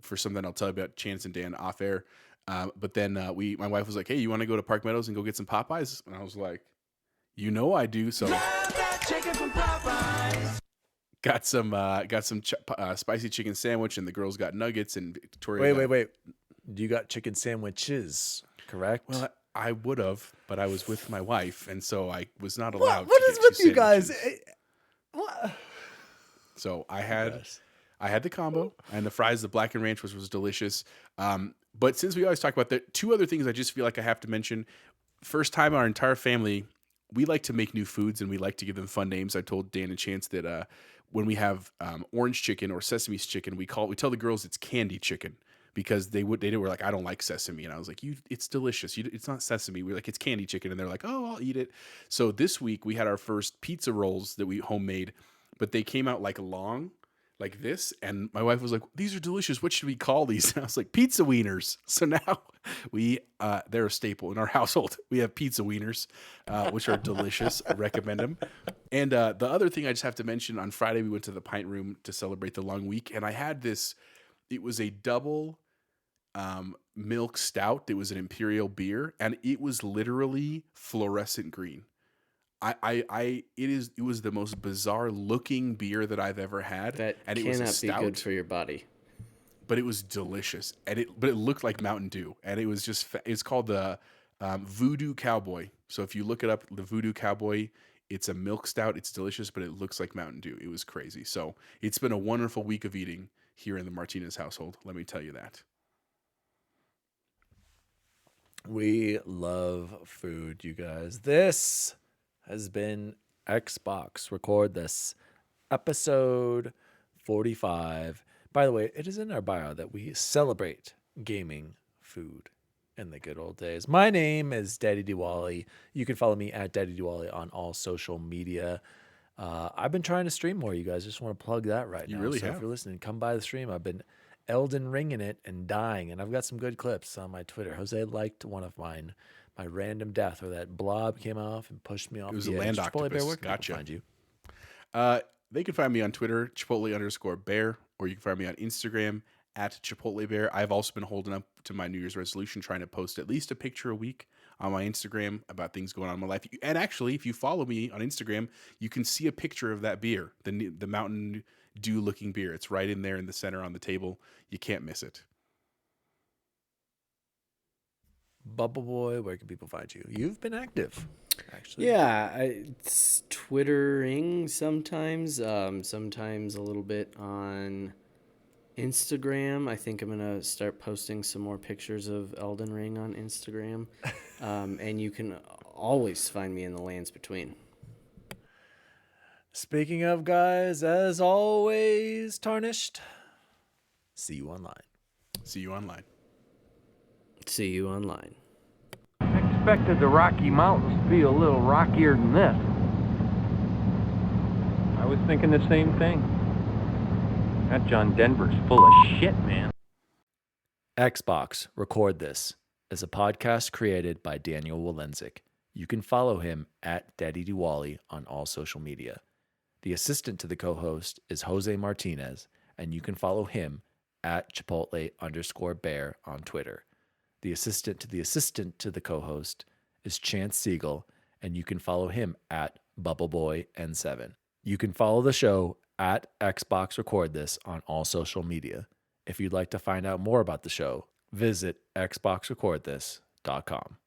for something I'll tell you about Chance and Dan off air. But then my wife was like, "Hey, you want to go to Park Meadows and go get some Popeyes?" And I was like, "You know I do." So got some spicy chicken sandwich, and the girls got nuggets, and Victoria. Wait. You got chicken sandwiches, correct? Well, I would have, but I was with my wife, and so I was not allowed. What to is get with two you guys? sandwiches. What? So I had the combo, and the fries, the black and ranch, was delicious. But since we always talk about the two other things, I just feel like I have to mention. First time our entire family, we like to make new foods, and we like to give them fun names. I told Dan and Chance that when we have orange chicken or sesame's chicken, we tell the girls it's candy chicken because they were like, I don't like sesame, and I was like, it's delicious. It's not sesame. We're like, it's candy chicken, and they're like, oh, I'll eat it. So this week we had our first pizza rolls that we homemade, but they came out like long. Like this, and my wife was like, "These are delicious. What should we call these?" And I was like, "Pizza wieners." So now they're a staple in our household. We have pizza wieners, which are delicious. I recommend them. And the other thing I just have to mention: on Friday we went to the Pint Room to celebrate the long week, and I had this. It was a double milk stout. It was an imperial beer, and it was literally fluorescent green. It was the most bizarre looking beer that I've ever had. That it was a cannot stout, be good for your body. but it was delicious. But it looked like Mountain Dew, and it was just, it's called the Voodoo Cowboy. So if you look it up, the Voodoo Cowboy, it's a milk stout. It's delicious, but it looks like Mountain Dew. It was crazy. So it's been a wonderful week of eating here in the Martinez household. Let me tell you that. We love food, you guys. This has been Xbox Record This, episode 45. By the way, it is in our bio that we celebrate gaming, food, and the good old days. My name is DaddyDWALLY. You can follow me at DaddyDWALLY on all social media. I've been trying to stream more, you guys. Just want to plug that right now. You really so have. If you're listening, come by the stream. I've been Elden Ringing it and dying, and I've got some good clips on my Twitter. Jose liked one of mine. My random death, where that blob came off and pushed me off. It was the a edge. land Chipotle Bear, octopus. where can Gotcha. people find you? They can find me on Twitter, Chipotle_bear, or you can find me on Instagram at Chipotle Bear. I've also been holding up to my New Year's resolution, trying to post at least a picture a week on my Instagram about things going on in my life. And actually, if you follow me on Instagram, you can see a picture of that beer, the Mountain Dew looking beer. It's right in there in the center on the table. You can't miss it. Bubble Boy, where can people find you? You've been active, actually. Yeah, it's Twittering sometimes, sometimes a little bit on Instagram. I think I'm going to start posting some more pictures of Elden Ring on Instagram. And you can always find me in the lands between. Speaking of, guys, as always, Tarnished, see you online. See you online. See you online. Expected the Rocky Mountains to be a little rockier than this. I was thinking the same thing. That John Denver's full of shit, man. Xbox Record This is a podcast created by Daniel Walenzik. You can follow him at DaddyDWALLY on all social media. The assistant to the co-host is Jose Martinez, and you can follow him at Chipotle_bear on Twitter. The assistant to the co-host is Chance Siegel, and you can follow him at BubbleBoyN7. You can follow the show at Xbox Record This on all social media. If you'd like to find out more about the show, visit xboxrecordthis.com.